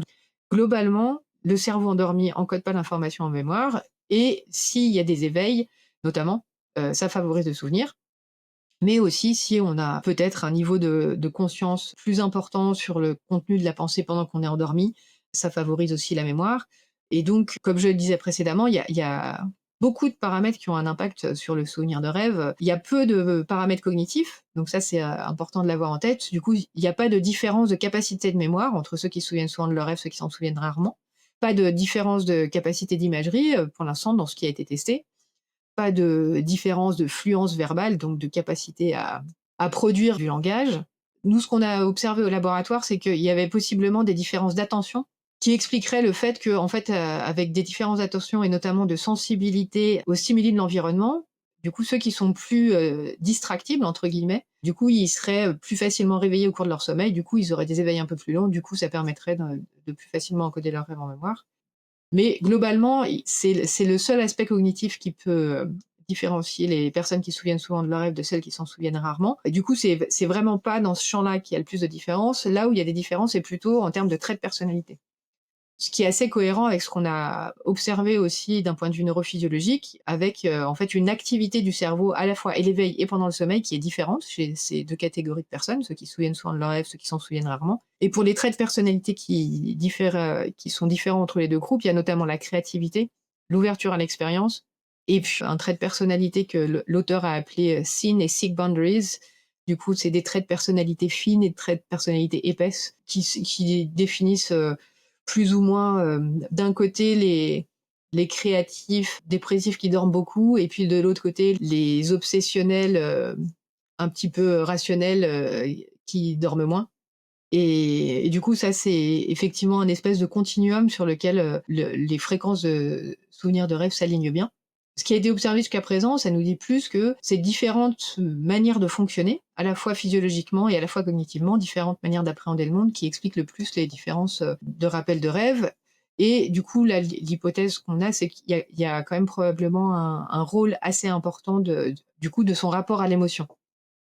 B: Globalement, le cerveau endormi encode pas l'information en mémoire et s'il y a des éveils, notamment, ça favorise le souvenir. Mais aussi si on a peut-être un niveau de conscience plus important sur le contenu de la pensée pendant qu'on est endormi, ça favorise aussi la mémoire. Et donc, comme je le disais précédemment, il y a beaucoup de paramètres qui ont un impact sur le souvenir de rêve. Il y a peu de paramètres cognitifs, donc ça c'est, important de l'avoir en tête. Du coup, il n'y a pas de différence de capacité de mémoire entre ceux qui se souviennent souvent de leurs rêves, ceux qui s'en souviennent rarement. Pas de différence de capacité d'imagerie, pour l'instant dans ce qui a été testé. Pas de différence de fluence verbale, donc de capacité à produire du langage. Nous, ce qu'on a observé au laboratoire, c'est qu'il y avait possiblement des différences d'attention qui expliqueraient le fait qu'en fait, avec des différences d'attention et notamment de sensibilité aux stimuli de l'environnement, du coup, ceux qui sont plus, «distractibles» entre guillemets, du coup, ils seraient, plus facilement réveillés au cours de leur sommeil, du coup, ils auraient des éveils un peu plus longs, du coup, ça permettrait de plus facilement encoder leurs rêves en mémoire. Mais globalement, c'est le seul aspect cognitif qui peut, différencier les personnes qui se souviennent souvent de leurs rêves de celles qui s'en souviennent rarement. Et du coup, c'est vraiment pas dans ce champ-là qu'il y a le plus de différences. Là où il y a des différences, c'est plutôt en termes de traits de personnalité. Ce qui est assez cohérent avec ce qu'on a observé aussi d'un point de vue neurophysiologique, avec, en fait, une activité du cerveau à la fois à l'éveil et pendant le sommeil qui est différente chez ces 2 catégories de personnes, ceux qui se souviennent souvent de leurs rêves, ceux qui s'en souviennent rarement. Et pour les traits de personnalité qui sont différents entre les 2 groupes, il y a notamment la créativité, l'ouverture à l'expérience et puis un trait de personnalité que l'auteur a appelé, thin et thick boundaries. Du coup, c'est des traits de personnalité fines et de traits de personnalité épaisses qui définissent, plus ou moins, d'un côté les créatifs dépressifs qui dorment beaucoup et puis de l'autre côté les obsessionnels, un petit peu rationnels, qui dorment moins. Et du coup ça c'est effectivement un espèce de continuum sur lequel, les fréquences de souvenirs de rêve s'alignent bien. Ce qui a été observé jusqu'à présent, ça nous dit plus que ces différentes manières de fonctionner, à la fois physiologiquement et à la fois cognitivement, différentes manières d'appréhender le monde qui expliquent le plus les différences, de rappel de rêve. Et du coup, l'hypothèse qu'on a, c'est qu'il y a quand même probablement un rôle assez important du coup, de son rapport à l'émotion,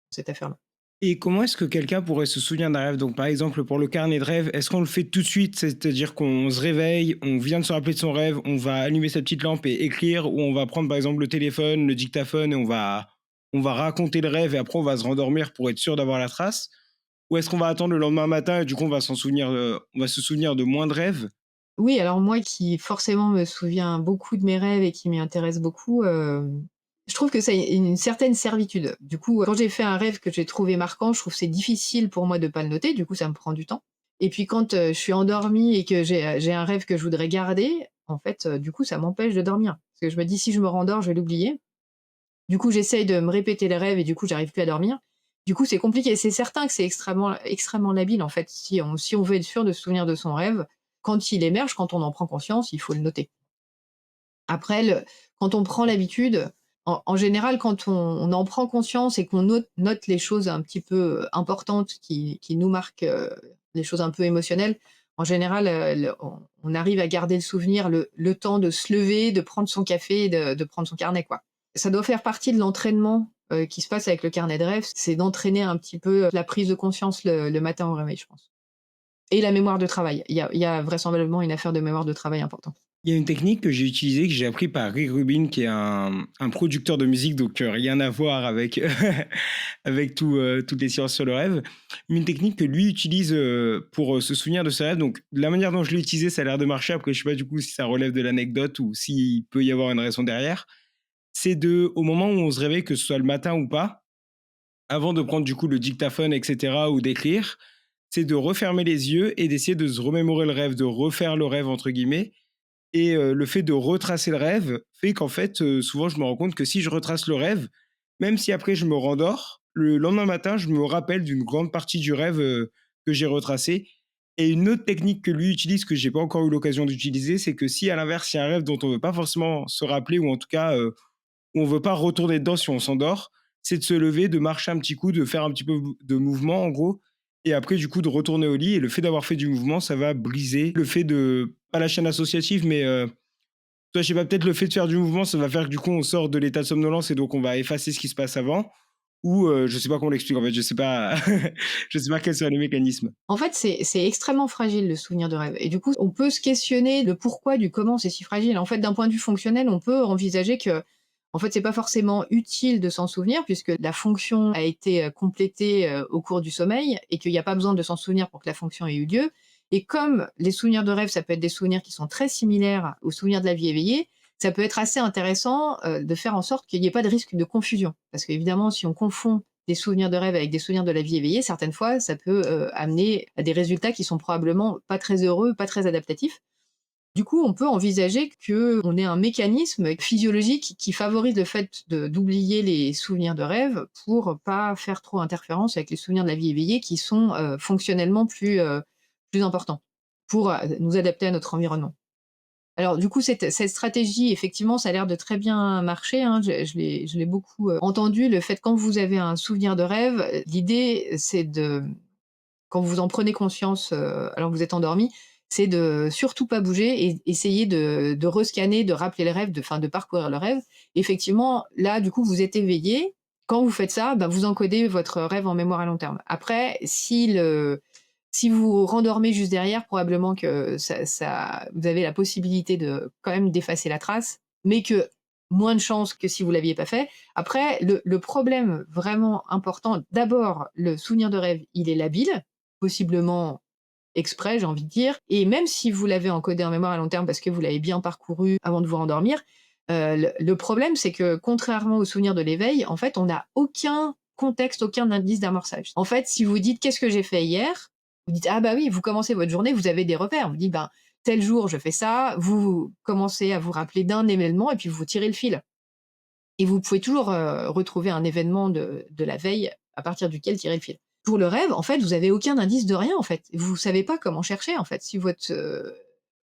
B: cette affaire-là.
A: Et comment est-ce que quelqu'un pourrait se souvenir d'un rêve? Donc, par exemple, pour le carnet de rêve, est-ce qu'on le fait tout de suite? C'est-à-dire qu'on se réveille, on vient de se rappeler de son rêve, on va allumer sa petite lampe et écrire, ou on va prendre, par exemple, le téléphone, le dictaphone et on va raconter le rêve et après on va se rendormir pour être sûr d'avoir la trace? Ou est-ce qu'on va attendre le lendemain matin et du coup on va se souvenir de moins de rêves?
B: Oui, alors moi qui forcément me souviens beaucoup de mes rêves et qui m'y intéresse beaucoup, je trouve que c'est une certaine servitude. Du coup, quand j'ai fait un rêve que j'ai trouvé marquant, je trouve que c'est difficile pour moi de pas le noter, du coup ça me prend du temps. Et puis quand, je suis endormie et que j'ai un rêve que je voudrais garder, en fait, du coup ça m'empêche de dormir. Parce que je me dis: «Si je me rendors, je vais l'oublier». Du coup, j'essaye de me répéter les rêves et du coup j'arrive plus à dormir. Du coup, c'est compliqué. C'est certain que c'est extrêmement labile en fait. Si on veut être sûr de se souvenir de son rêve, quand il émerge, quand on en prend conscience, il faut le noter. Après quand on prend l'habitude, en général, quand on en prend conscience et qu'on note les choses un petit peu, importantes qui nous marquent, les choses un peu émotionnelles, en général, on arrive à garder le souvenir le temps de se lever, de prendre son café et de prendre son carnet, quoi. Ça doit faire partie de l'entraînement, qui se passe avec le carnet de rêve, c'est d'entraîner un petit peu la prise de conscience le matin au réveil, je pense. Et la mémoire de travail. Il y a vraisemblablement une affaire de mémoire de travail importante.
A: Il y a une technique que j'ai utilisée, que j'ai appris par Rick Rubin, qui est un producteur de musique, donc rien à voir avec, avec toutes les sciences sur le rêve. Une technique que lui utilise pour se souvenir de ses rêves. Donc, la manière dont je l'ai utilisé, ça a l'air de marcher. Après, je sais pas du coup si ça relève de l'anecdote ou s'il peut y avoir une raison derrière. C'est au moment où on se réveille, que ce soit le matin ou pas, avant de prendre du coup le dictaphone, etc., ou d'écrire, c'est de refermer les yeux et d'essayer de se remémorer le rêve, de refaire le rêve entre guillemets. Et le fait de retracer le rêve fait qu'en fait, souvent je me rends compte que si je retrace le rêve, même si après je me rendors, le lendemain matin, je me rappelle d'une grande partie du rêve, que j'ai retracé. Et une autre technique que lui utilise, que j'ai pas encore eu l'occasion d'utiliser, c'est que si à l'inverse, il y a un rêve dont on veut pas forcément se rappeler ou en tout cas, où on veut pas retourner dedans si on s'endort, c'est de se lever, de marcher un petit coup, de faire un petit peu de mouvement en gros et après du coup de retourner au lit et le fait d'avoir fait du mouvement, ça va briser le fait de pas la chaîne associative mais toi, je sais pas, peut-être le fait de faire du mouvement, ça va faire que du coup on sort de l'état de somnolence et donc on va effacer ce qui se passe avant ou je sais pas comment l'expliquer en fait, je sais pas je sais pas quels seraient les mécanismes.
B: En fait, c'est extrêmement fragile le souvenir de rêve et du coup, on peut se questionner le pourquoi du comment c'est si fragile. En fait, d'un point de vue fonctionnel, on peut envisager que, en fait, c'est pas forcément utile de s'en souvenir puisque la fonction a été, complétée, au cours du sommeil et qu'il y a pas besoin de s'en souvenir pour que la fonction ait eu lieu et comme les souvenirs de rêve, ça peut être des souvenirs qui sont très similaires aux souvenirs de la vie éveillée, ça peut être assez intéressant, de faire en sorte qu'il y ait pas de risque de confusion. Parce qu'évidemment, si on confond des souvenirs de rêve avec des souvenirs de la vie éveillée, certaines fois, ça peut, amener à des résultats qui sont probablement pas très heureux, pas très adaptatifs. Du coup, on peut envisager qu'on ait un mécanisme physiologique qui favorise le fait d'oublier les souvenirs de rêve pour pas faire trop interférence avec les souvenirs de la vie éveillée qui sont, fonctionnellement plus importants pour, nous adapter à notre environnement. Alors du coup, cette stratégie, effectivement, ça a l'air de très bien marcher, hein. Je l'ai beaucoup, entendu, le fait quand vous avez un souvenir de rêve, l'idée, c'est de quand vous en prenez conscience, alors que vous êtes endormi, c'est de surtout pas bouger et essayer de rescanner, de rappeler le rêve, de parcourir le rêve. Effectivement, là, du coup, vous êtes éveillé. Quand vous faites ça, bah, vous encodez votre rêve en mémoire à long terme. Après, si vous rendormez juste derrière, probablement que ça vous avez la possibilité de quand même d'effacer la trace, mais que moins de chances que si vous l'aviez pas fait. Après, le problème vraiment important, d'abord, le souvenir de rêve, il est labile, possiblement exprès, j'ai envie de dire, et même si vous l'avez encodé en mémoire à long terme parce que vous l'avez bien parcouru avant de vous rendormir, le problème, c'est que contrairement au souvenir de l'éveil, en fait, on n'a aucun contexte, aucun indice d'amorçage. En fait, si vous dites: «Qu'est-ce que j'ai fait hier?» vous dites: «Ah bah oui», vous commencez votre journée, vous avez des repères. Vous dites: «Ben, tel jour, je fais ça», vous commencez à vous rappeler d'un événement et puis vous tirez le fil et vous pouvez toujours, retrouver un événement de la veille à partir duquel tirer le fil. Pour le rêve, en fait, vous avez aucun indice de rien, en fait. Vous savez pas comment chercher, en fait. Si votre,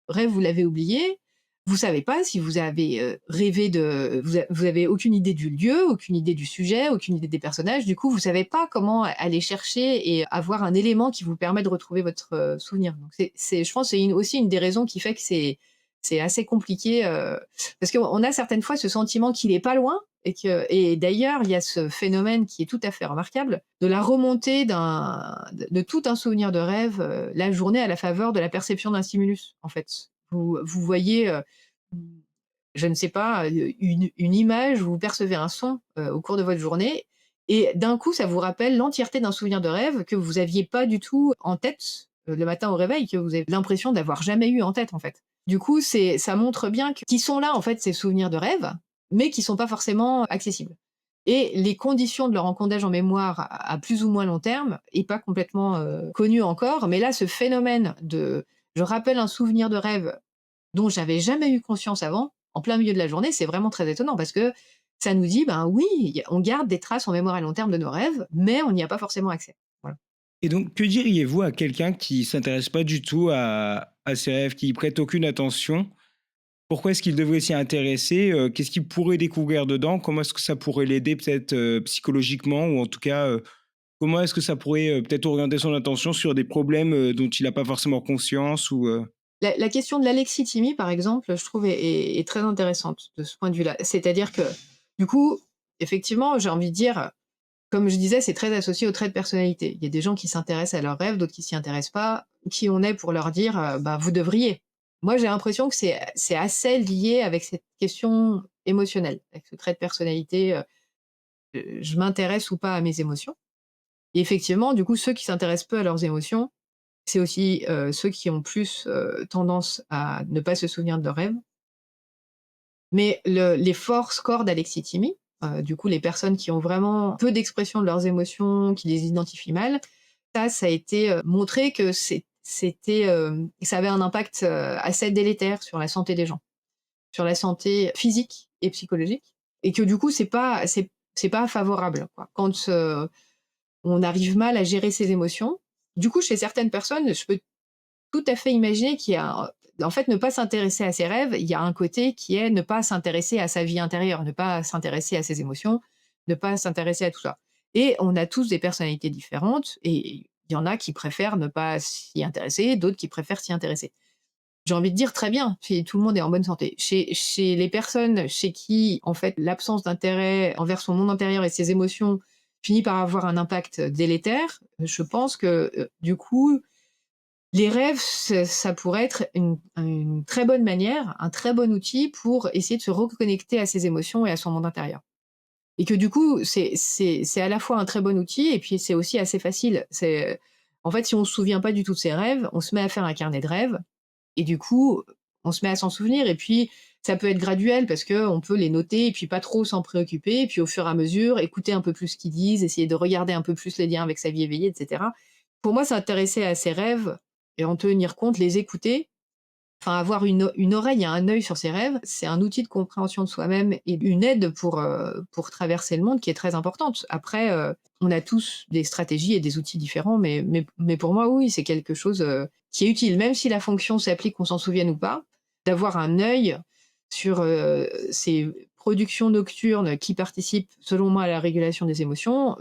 B: rêve, vous l'avez oublié, vous savez pas si vous avez, rêvé de vous avez aucune idée du lieu, aucune idée du sujet, aucune idée des personnages. Du coup, vous savez pas comment aller chercher et avoir un élément qui vous permet de retrouver votre, souvenir. Donc c'est je pense, c'est aussi une des raisons qui fait que c'est assez compliqué, parce qu'on a certaines fois ce sentiment qu'il est pas loin et d'ailleurs, il y a ce phénomène qui est tout à fait remarquable, de la remontée de tout un souvenir de rêve, la journée à la faveur de la perception d'un stimulus, en fait. Vous voyez, je ne sais pas, une image, vous percevez un son, au cours de votre journée et d'un coup, ça vous rappelle l'entièreté d'un souvenir de rêve que vous aviez pas du tout en tête, le matin au réveil, que vous avez l'impression d'avoir jamais eu en tête, en fait. Du coup, ça montre bien qu'ils sont là, en fait, ces souvenirs de rêve, mais qui sont pas forcément accessibles et les conditions de leur encodage en mémoire à plus ou moins long terme est pas complètement, connues encore, mais là, ce phénomène de je rappelle un souvenir de rêve dont j'avais jamais eu conscience avant, en plein milieu de la journée, c'est vraiment très étonnant parce que ça nous dit, ben oui, on garde des traces en mémoire à long terme de nos rêves, mais on n'y a pas forcément accès. Voilà.
A: Et donc que diriez-vous à quelqu'un qui s'intéresse pas du tout à ses rêves, qui y prête aucune attention? Pourquoi est-ce qu'il devrait s'y intéresser? Qu'est-ce qu'il pourrait découvrir dedans? Comment est-ce que ça pourrait l'aider peut-être, psychologiquement ou en tout cas, comment est-ce que ça pourrait, peut-être orienter son attention sur des problèmes, dont il a pas forcément conscience ou,
B: La question de l'alexithymie, par exemple, je trouve est très intéressante de ce point de vue-là. C'est-à-dire que, du coup, effectivement, j'ai envie de dire, comme je disais, c'est très associé aux traits de personnalité. Il y a des gens qui s'intéressent à leurs rêves, d'autres qui s'y intéressent pas. Qui on est pour leur dire, bah, vous devriez. Moi, j'ai l'impression que c'est assez lié avec cette question émotionnelle, avec ce trait de personnalité, je m'intéresse ou pas à mes émotions. Et effectivement, du coup, ceux qui s'intéressent peu à leurs émotions, c'est aussi, ceux qui ont plus, tendance à ne pas se souvenir de leurs rêves. Mais les forts scores d'alexithymie, du coup, les personnes qui ont vraiment peu d'expression de leurs émotions, qui les identifient mal, Ça a été, montré que ça avait un impact, assez délétère sur la santé des gens, sur la santé physique et psychologique et que du coup, c'est pas favorable, quoi. Quand, on arrive mal à gérer ses émotions, du coup, chez certaines personnes, je peux tout à fait imaginer qu'il y a en fait, ne pas s'intéresser à ses rêves, il y a un côté qui est ne pas s'intéresser à sa vie intérieure, ne pas s'intéresser à ses émotions, ne pas s'intéresser à tout ça. Et on a tous des personnalités différentes et il y en a qui préfèrent ne pas s'y intéresser, d'autres qui préfèrent s'y intéresser. J'ai envie de dire très bien, si tout le monde est en bonne santé. Chez les personnes chez qui, en fait, l'absence d'intérêt envers son monde intérieur et ses émotions finit par avoir un impact délétère, je pense que, du coup, les rêves, ça pourrait être une très bonne manière, un très bon outil pour essayer de se reconnecter à ses émotions et à son monde intérieur. Et que du coup, c'est à la fois un très bon outil et puis c'est aussi assez facile. En fait, si on se souvient pas du tout de ses rêves, on se met à faire un carnet de rêves et du coup, on se met à s'en souvenir et puis ça peut être graduel parce qu'on peut les noter et puis pas trop s'en préoccuper et puis au fur et à mesure, écouter un peu plus ce qu'ils disent, essayer de regarder un peu plus les liens avec sa vie éveillée et cetera. Pour moi, s'intéresser à ses rêves et en tenir compte, les écouter, enfin avoir une oreille et un œil sur ses rêves, c'est un outil de compréhension de soi-même et une aide pour traverser le monde qui est très importante. Après, on a tous des stratégies et des outils différents, mais pour moi, oui, c'est quelque chose, qui est utile. Même si la fonction s'applique, qu'on s'en souvienne ou pas, d'avoir un œil sur, ces productions nocturnes qui participent, selon moi, à la régulation des émotions,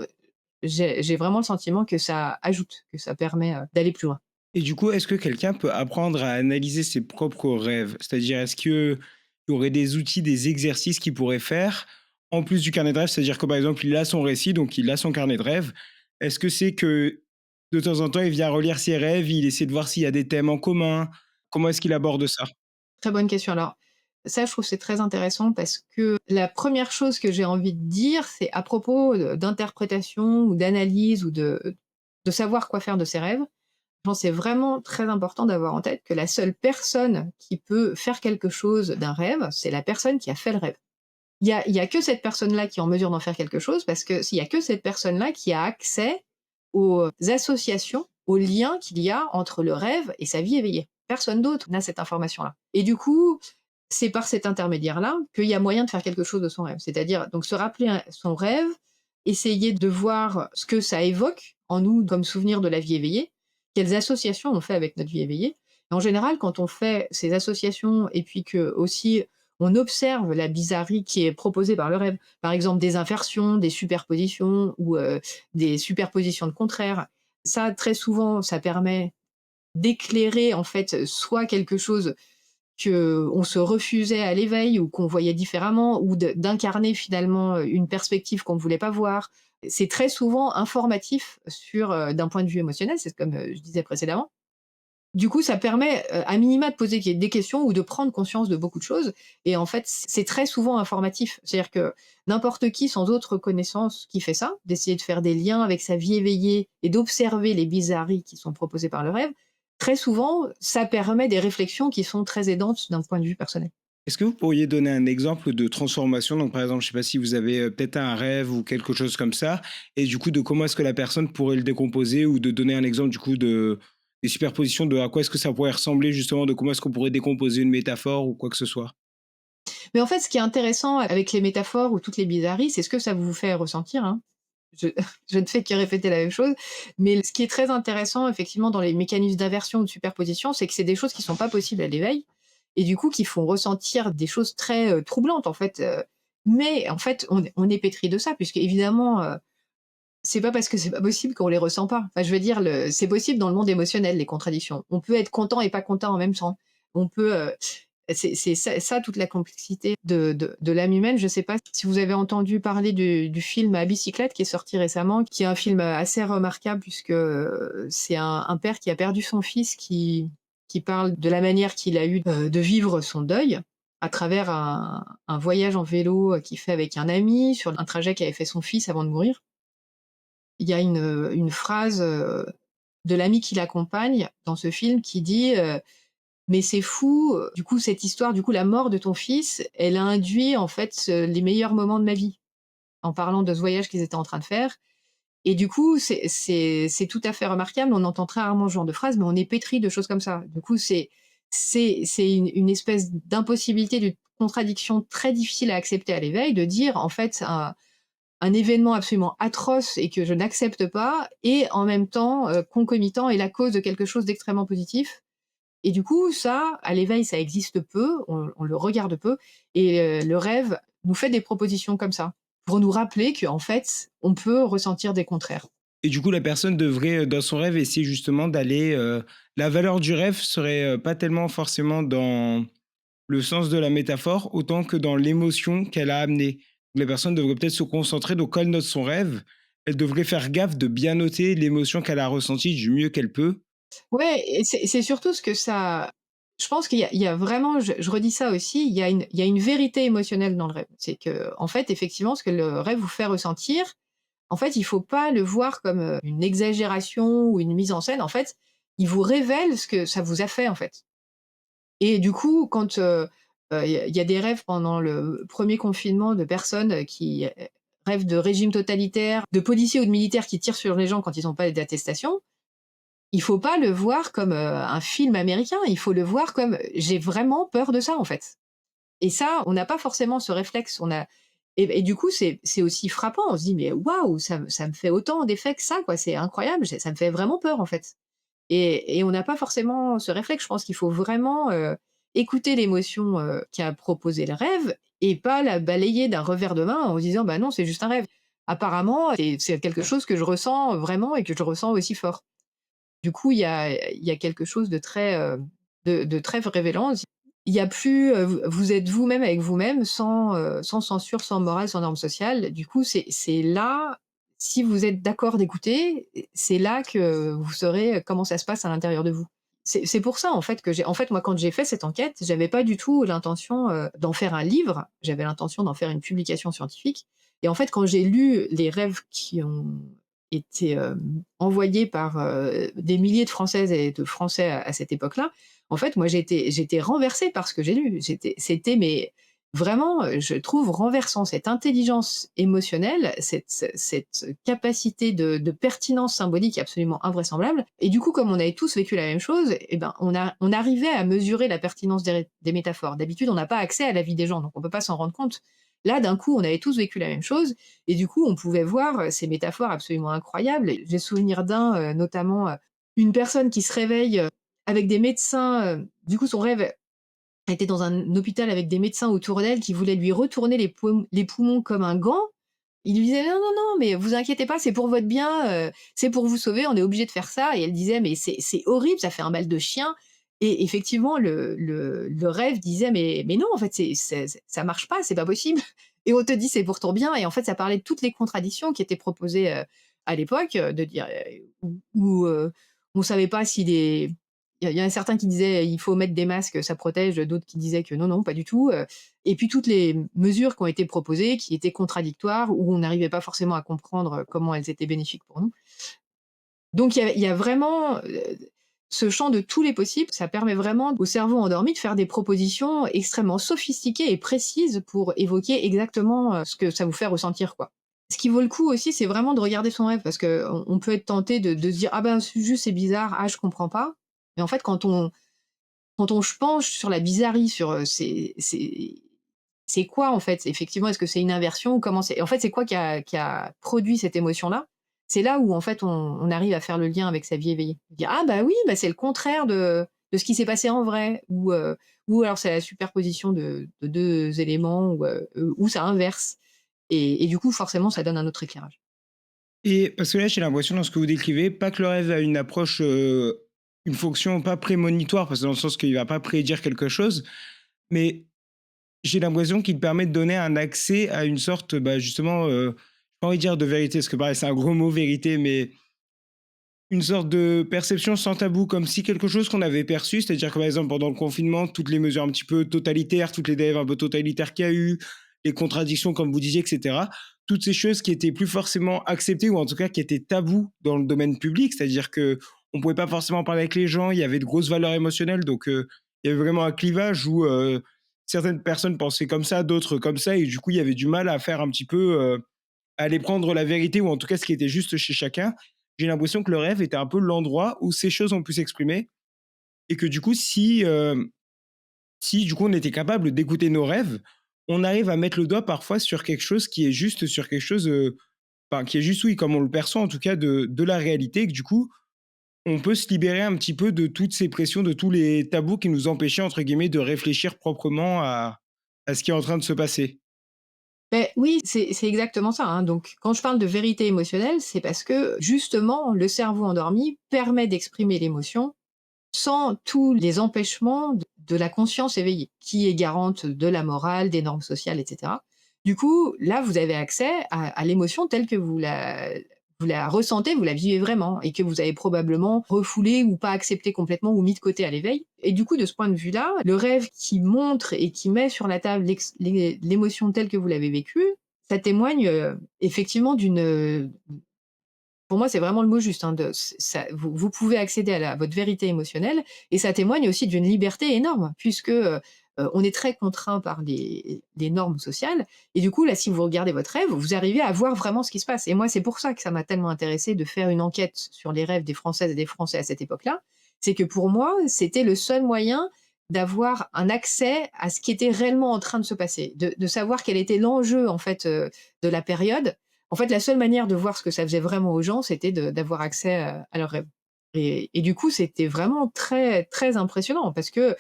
B: j'ai vraiment le sentiment que ça ajoute, que ça permet, d'aller plus loin.
A: Et du coup, est-ce que quelqu'un peut apprendre à analyser ses propres rêves? C'est-à-dire, est-ce qu'il y aurait des outils, des exercices qu'il pourrait faire en plus du carnet de rêve? C'est-à-dire que, par exemple, il a son récit, donc il a son carnet de rêve. Est-ce que c'est que de temps en temps, il vient relire ses rêves, il essaie de voir s'il y a des thèmes en commun? Comment est-ce qu'il aborde ça?
B: Très bonne question. Alors, ça, je trouve que c'est très intéressant parce que la première chose que j'ai envie de dire, c'est à propos, d'interprétation ou d'analyse ou de savoir quoi faire de ses rêves. Je pense que c'est vraiment très important d'avoir en tête que la seule personne qui peut faire quelque chose d'un rêve, c'est la personne qui a fait le rêve. Il y a que cette personne-là qui est en mesure d'en faire quelque chose parce que s'il y a que cette personne-là qui a accès aux associations, aux liens qu'il y a entre le rêve et sa vie éveillée. Personne d'autre n'a cette information-là. Et du coup, c'est par cet intermédiaire-là qu'il y a moyen de faire quelque chose de son rêve. C'est-à-dire donc se rappeler son rêve, essayer de voir ce que ça évoque en nous comme souvenir de la vie éveillée, quelles associations on fait avec notre vie éveillée. Et en général, quand on fait ces associations et puis que aussi on observe la bizarrerie qui est proposée par le rêve, par exemple des inversions, des superpositions ou des superpositions de contraires. Ça, très souvent, ça permet d'éclairer, en fait, soit quelque chose qu'on se refusait à l'éveil ou qu'on voyait différemment ou d'incarner finalement, une perspective qu'on ne voulait pas voir. C'est très souvent informatif sur, d'un point de vue émotionnel, c'est comme, je disais précédemment. Du coup, ça permet, à minima de poser des questions ou de prendre conscience de beaucoup de choses et en fait, c'est très souvent informatif. C'est-à-dire que n'importe qui sans autre connaissance qui fait ça, d'essayer de faire des liens avec sa vie éveillée et d'observer les bizarreries qui sont proposées par le rêve, très souvent, ça permet des réflexions qui sont très aidantes d'un point de vue personnel.
A: Est-ce que vous pourriez donner un exemple de transformation? Donc, par exemple, je ne sais pas si vous avez peut-être un rêve ou quelque chose comme ça, et du coup, de comment est-ce que la personne pourrait le décomposer ou de donner un exemple du coup des superpositions de à quoi est-ce que ça pourrait ressembler justement, de comment est-ce qu'on pourrait décomposer une métaphore ou quoi que ce soit?
B: Mais en fait, ce qui est intéressant avec les métaphores ou toutes les bizarreries, c'est ce que ça vous fait ressentir, hein. Je je ne fais que répéter la même chose, mais ce qui est très intéressant effectivement dans les mécanismes d'inversion ou de superposition, c'est que c'est des choses qui sont pas possibles à l'éveil et du coup qui font ressentir des choses très, troublantes en fait, mais en fait on est pétri de ça puisque évidemment, c'est pas parce que c'est pas possible qu'on les ressent pas. Enfin je veux dire c'est possible dans le monde émotionnel les contradictions. On peut être content et pas content en même temps. On peut, c'est ça toute la complexité de l'âme humaine. Je sais pas si vous avez entendu parler du film À bicyclette qui est sorti récemment, qui est un film, assez remarquable puisque, c'est un père qui a perdu son fils qui parle de la manière qu'il a eu, de vivre son deuil à travers un voyage en vélo, qu'il fait avec un ami sur un trajet qu'avait fait son fils avant de mourir. Il y a une phrase, de l'ami qui l'accompagne dans ce film qui dit, mais c'est fou, du coup, cette histoire, du coup, la mort de ton fils, elle a induit, en fait, les meilleurs moments de ma vie. En parlant de ce voyage qu'ils étaient en train de faire Et du coup, c'est tout à fait remarquable. On entend très rarement ce genre de phrase, mais on est pétri de choses comme ça. Du coup, c'est une espèce d'impossibilité, de contradiction très difficile à accepter à l'éveil, de dire, en fait, un événement absolument atroce et que je n'accepte pas et en même temps, concomitant est la cause de quelque chose d'extrêmement positif. Et du coup, ça, à l'éveil, ça existe peu, on le regarde peu et le rêve nous fait des propositions comme ça, pour nous rappeler qu'en fait, on peut ressentir des contraires.
A: Et du coup, la personne devrait, dans son rêve, essayer justement d'aller, la valeur du rêve serait, pas tellement forcément dans le sens de la métaphore, autant que dans l'émotion qu'elle a amenée. La personne devrait peut-être se concentrer, donc quand elle note son rêve, elle devrait faire gaffe de bien noter l'émotion qu'elle a ressentie du mieux qu'elle peut.
B: Ouais et c'est surtout ce que ça je pense qu'il y a vraiment je redis ça aussi, il y a une vérité émotionnelle dans le rêve. C'est que en fait, effectivement, ce que le rêve vous fait ressentir, en fait, il faut pas le voir comme, une exagération ou une mise en scène. En fait, il vous révèle ce que ça vous a fait, en fait. Et du coup, quand, il y a des rêves pendant le premier confinement de personnes, qui, rêvent de régime totalitaire, de policiers ou de militaires qui tirent sur les gens quand ils ont pas d'attestation, il faut pas le voir comme, un film américain, il faut le voir comme, j'ai vraiment peur de ça, en fait. Et ça, on n'a pas forcément ce réflexe. On a et du coup, c'est aussi frappant. On se dit: «Mais waouh, ça me fait autant d'effet que ça, quoi, c'est incroyable, ça me fait vraiment peur, en fait». Et on n'a pas forcément ce réflexe. Je pense qu'il faut vraiment, écouter l'émotion, qu'a proposé le rêve et pas la balayer d'un revers de main en se disant: «Bah non, c'est juste un rêve». Apparemment, c'est quelque chose que je ressens vraiment et que je ressens aussi fort. Du coup, il y a quelque chose de très, de très révélant. Il y a plus, vous êtes vous-même avec vous-même sans censure, sans morale, sans normes sociales. Du coup, c'est là, si vous êtes d'accord d'écouter, c'est là que vous saurez comment ça se passe à l'intérieur de vous. C'est pour ça, en fait, que j'ai en fait, moi, quand j'ai fait cette enquête, j'avais pas du tout l'intention, d'en faire un livre. J'avais l'intention d'en faire une publication scientifique et en fait, quand j'ai lu les rêves qui ont été, envoyés par, des milliers de Françaises et de Français à cette époque-là, en fait, moi, j'étais renversée par ce que j'ai lu. C'était mais vraiment, je trouve renversant cette intelligence émotionnelle, cette capacité de pertinence symbolique absolument invraisemblable et du coup, comme on avait tous vécu la même chose et ben, on arrivait à mesurer la pertinence des métaphores. D'habitude, on n'a pas accès à la vie des gens, donc on peut pas s'en rendre compte. Là, d'un coup, on avait tous vécu la même chose et du coup, on pouvait voir, ces métaphores absolument incroyables. J'ai souvenir d'un, notamment, une personne qui se réveille, avec des médecins, du coup, son rêve était dans un hôpital avec des médecins autour d'elle qui voulaient lui retourner les poumons comme un gant. Il lui disait: «Non, non, non, mais vous inquiétez pas, c'est pour votre bien, c'est pour vous sauver, on est obligé de faire ça» et elle disait: «Mais c'est horrible, ça fait un mal de chien» et effectivement, le rêve disait: «Mais non, en fait, ça marche pas, c'est pas possible» et on te dit: «C'est pour ton bien» et en fait, ça parlait de toutes les contradictions qui étaient proposées, à l'époque, de dire, on savait pas si les il y a certains qui disaient: «Il faut mettre des masques, ça protège», d'autres qui disaient que: «Non, non, pas du tout», et puis toutes les mesures qui ont été proposées, qui étaient contradictoires, où on n'arrivait pas forcément à comprendre comment elles étaient bénéfiques pour nous. Donc il y a vraiment, ce champ de tous les possibles, ça permet vraiment au cerveau endormi de faire des propositions extrêmement sophistiquées et précises pour évoquer exactement, ce que ça vous fait ressentir, quoi. Ce qui vaut le coup aussi, c'est vraiment de regarder son rêve parce qu'on peut être tenté de se dire: «Ah ben, c'est juste c'est bizarre, ah je comprends pas». Mais en fait, quand on se penche sur la bizarrerie, sur, c'est quoi en fait? Effectivement, est-ce que c'est une inversion? Comment c'est en fait, c'est quoi qui a produit cette émotion-là? C'est là où en fait on arrive à faire le lien avec sa vie éveillée. Dire: «Ah bah oui, bah c'est le contraire de ce qui s'est passé en vrai» ou alors c'est la superposition de 2 éléments ou ça inverse et du coup forcément ça donne un autre éclairage.
A: Et parce que là, j'ai l'impression dans ce que vous décrivez, pas que le rêve a une approche, une fonction pas prémonitoire, parce que dans le sens qu'il va pas prédire quelque chose, mais j'ai l'impression qu'il permet de donner un accès à une sorte, bah, justement, j'ai pas envie de dire de vérité, parce que pareil, c'est un gros mot vérité, mais une sorte de perception sans tabou, comme si quelque chose qu'on avait perçu, c'est-à-dire que par exemple pendant le confinement, toutes les mesures un petit peu totalitaires, toutes les dérives un peu totalitaires qu'il y a eu, les contradictions comme vous disiez, etc. Toutes ces choses qui étaient plus forcément acceptées ou en tout cas qui étaient tabous dans le domaine public, c'est-à-dire que on pouvait pas forcément parler avec les gens, il y avait de grosses valeurs émotionnelles, donc il y avait vraiment un clivage où certaines personnes pensaient comme ça, d'autres comme ça, et du coup il y avait du mal à faire un petit peu aller prendre la vérité ou en tout cas ce qui était juste chez chacun, j'ai l'impression que le rêve était un peu l'endroit où ces choses ont pu s'exprimer et que du coup, si du coup on était capable d'écouter nos rêves, on arrive à mettre le doigt parfois sur quelque chose qui est juste, sur quelque chose, enfin qui est juste, oui, comme on le perçoit en tout cas de la réalité, et que du coup, on peut se libérer un petit peu de toutes ces pressions, de tous les tabous qui nous empêchaient entre guillemets de réfléchir proprement à ce qui est en train de se passer.
B: Beh, oui, c'est exactement ça, hein. Donc quand je parle de vérité émotionnelle, c'est parce que justement le cerveau endormi permet d'exprimer l'émotion sans tous les empêchements de la conscience éveillée, qui est garante de la morale, des normes sociales, et cetera. Du coup, là, vous avez accès à l'émotion telle que vous la ressentez, vous la vivez vraiment et que vous avez probablement refoulée ou pas acceptée complètement ou mis de côté à l'éveil. Et du coup, de ce point de vue-là, le rêve qui montre et qui met sur la table l'émotion telle que vous l'avez vécue, ça témoigne, effectivement d'une, pour moi, c'est vraiment le mot juste, hein, ça vous pouvez accéder à votre vérité émotionnelle et ça témoigne aussi d'une liberté énorme puisque, on est très contraint par les normes sociales et du coup, là, si vous regardez votre rêve, vous arrivez à voir vraiment ce qui se passe et moi, c'est pour ça que ça m'a tellement intéressée de faire une enquête sur les rêves des Françaises et des Français à cette époque-là. C'est que pour moi, c'était le seul moyen d'avoir un accès à ce qui était réellement en train de se passer, de savoir quel était l'enjeu, en fait, de la période. En fait, la seule manière de voir ce que ça faisait vraiment aux gens, c'était d'avoir accès, à leurs rêves et du coup, c'était vraiment très, très impressionnant parce que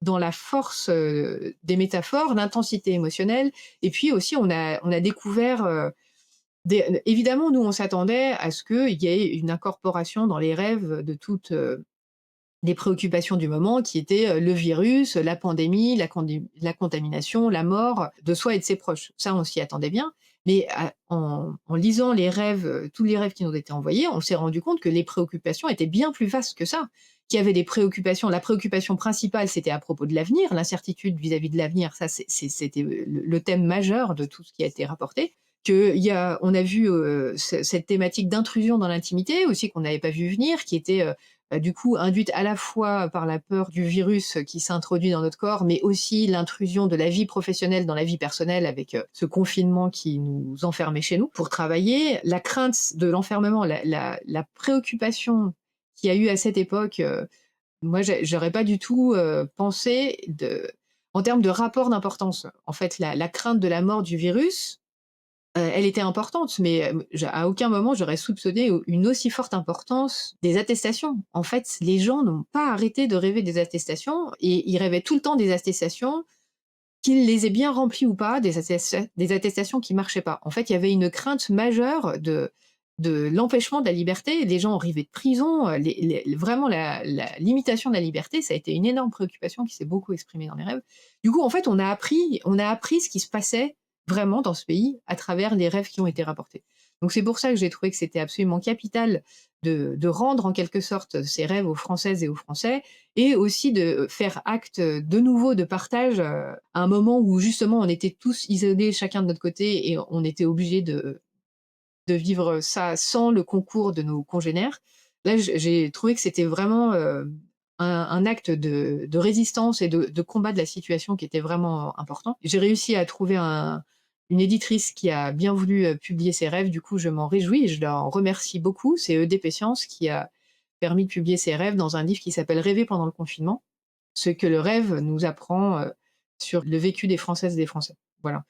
B: dans la force, des métaphores, l'intensité émotionnelle et puis aussi on a découvert, des évidemment, nous, on s'attendait à ce qu'il y ait une incorporation dans les rêves de toutes, les préoccupations du moment qui étaient, le virus, la pandémie, la contamination, la mort de soi et de ses proches. Ça, on s'y attendait bien, mais en lisant les rêves, tous les rêves qui nous ont été envoyés, on s'est rendu compte que les préoccupations étaient bien plus vastes que ça. Qu'il y avait des préoccupations, la préoccupation principale, c'était à propos de l'avenir, l'incertitude vis-à-vis de l'avenir, ça c'était le thème majeur de tout ce qui a été rapporté. On a vu, cette thématique d'intrusion dans l'intimité aussi qu'on n'avait pas vu venir, qui était, du coup, induite à la fois par la peur du virus qui s'introduit dans notre corps, mais aussi l'intrusion de la vie professionnelle dans la vie personnelle avec, ce confinement qui nous enfermait chez nous pour travailler. La crainte de l'enfermement, la préoccupation qu'il y a eu à cette époque, moi j'aurais pas du tout, pensé en termes de rapport d'importance. En fait, la crainte de la mort du virus, elle était importante, mais, à aucun moment j'aurais soupçonné une aussi forte importance des attestations. En fait, les gens n'ont pas arrêté de rêver des attestations et ils rêvaient tout le temps des attestations, qu'ils les aient bien remplies ou pas, des attestations qui marchaient pas. En fait, il y avait une crainte majeure de l'empêchement de la liberté. Les gens arrivaient de prison, vraiment la limitation de la liberté, ça a été une énorme préoccupation qui s'est beaucoup exprimée dans les rêves. Du coup, en fait, on a appris ce qui se passait vraiment dans ce pays à travers les rêves qui ont été rapportés. Donc c'est pour ça que j'ai trouvé que c'était absolument capital de rendre en quelque sorte ces rêves aux Françaises et aux Français et aussi de faire acte, de nouveau de partage, à un moment où justement on était tous isolés chacun de notre côté et on était obligés de vivre ça sans le concours de nos congénères. Là, j'ai trouvé que c'était vraiment, un acte de résistance et de combat de la situation qui était vraiment important. J'ai réussi à trouver une éditrice qui a bien voulu, publier ses rêves, du coup, je m'en réjouis et je leur en remercie beaucoup. C'est EDP Science qui a permis de publier ses rêves dans un livre qui s'appelle «Rêver pendant le confinement», ce que le rêve nous apprend, sur le vécu des Françaises et des Français. Voilà.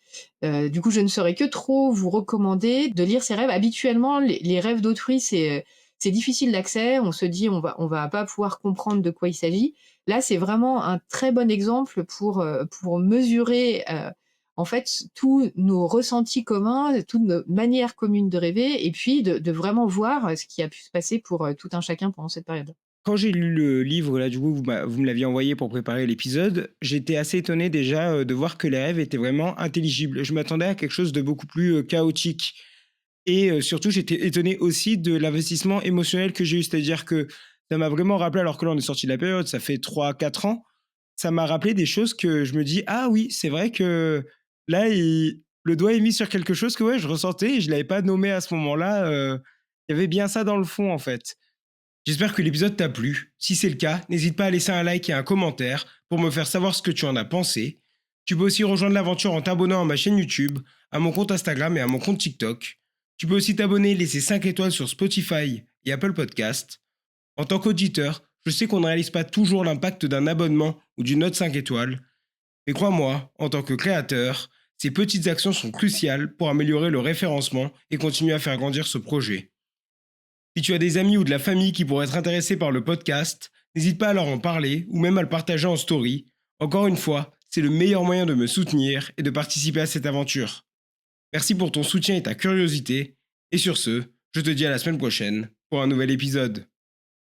B: Du coup, je ne saurais que trop vous recommander de lire ces rêves. Habituellement, les rêves d'autrui, c'est difficile d'accès. On se dit: «On va pas pouvoir comprendre de quoi il s'agit». Là, c'est vraiment un très bon exemple pour mesurer, en fait, tous nos ressentis communs, toutes nos manières communes de rêver et puis de vraiment voir, ce qui a pu se passer pour, tout un chacun pendant cette période.
A: Quand j'ai lu le livre là, du coup, vous me l'aviez envoyé pour préparer l'épisode, j'étais assez étonné déjà, de voir que les rêves étaient vraiment intelligibles. Je m'attendais à quelque chose de beaucoup plus, chaotique et surtout j'étais étonné aussi de l'investissement émotionnel que j'ai eu. C'est-à-dire que ça m'a vraiment rappelé, alors que là on est sorti de la période, ça fait 3 4 ans, ça m'a rappelé des choses que je me dis: «Ah oui, c'est vrai que là il le doigt est mis sur quelque chose que ouais, je ressentais et je l'avais pas nommé à ce moment-là», il y avait bien ça dans le fond en fait. J'espère que l'épisode t'a plu. Si c'est le cas, n'hésite pas à laisser un like et un commentaire pour me faire savoir ce que tu en as pensé. Tu peux aussi rejoindre l'aventure en t'abonnant à ma chaîne YouTube, à mon compte Instagram et à mon compte TikTok. Tu peux aussi t'abonner et laisser 5 étoiles sur Spotify et Apple Podcast. En tant qu'auditeur, je sais qu'on ne réalise pas toujours l'impact d'un abonnement ou d'une note 5 étoiles, mais crois-moi, en tant que créateur, ces petites actions sont cruciales pour améliorer le référencement et continuer à faire grandir ce projet. Si tu as des amis ou de la famille qui pourraient être intéressés par le podcast, n'hésite pas à leur en parler ou même à le partager en story. Encore une fois, c'est le meilleur moyen de me soutenir et de participer à cette aventure. Merci pour ton soutien et ta curiosité. Et sur ce, je te dis à la semaine prochaine pour un nouvel épisode.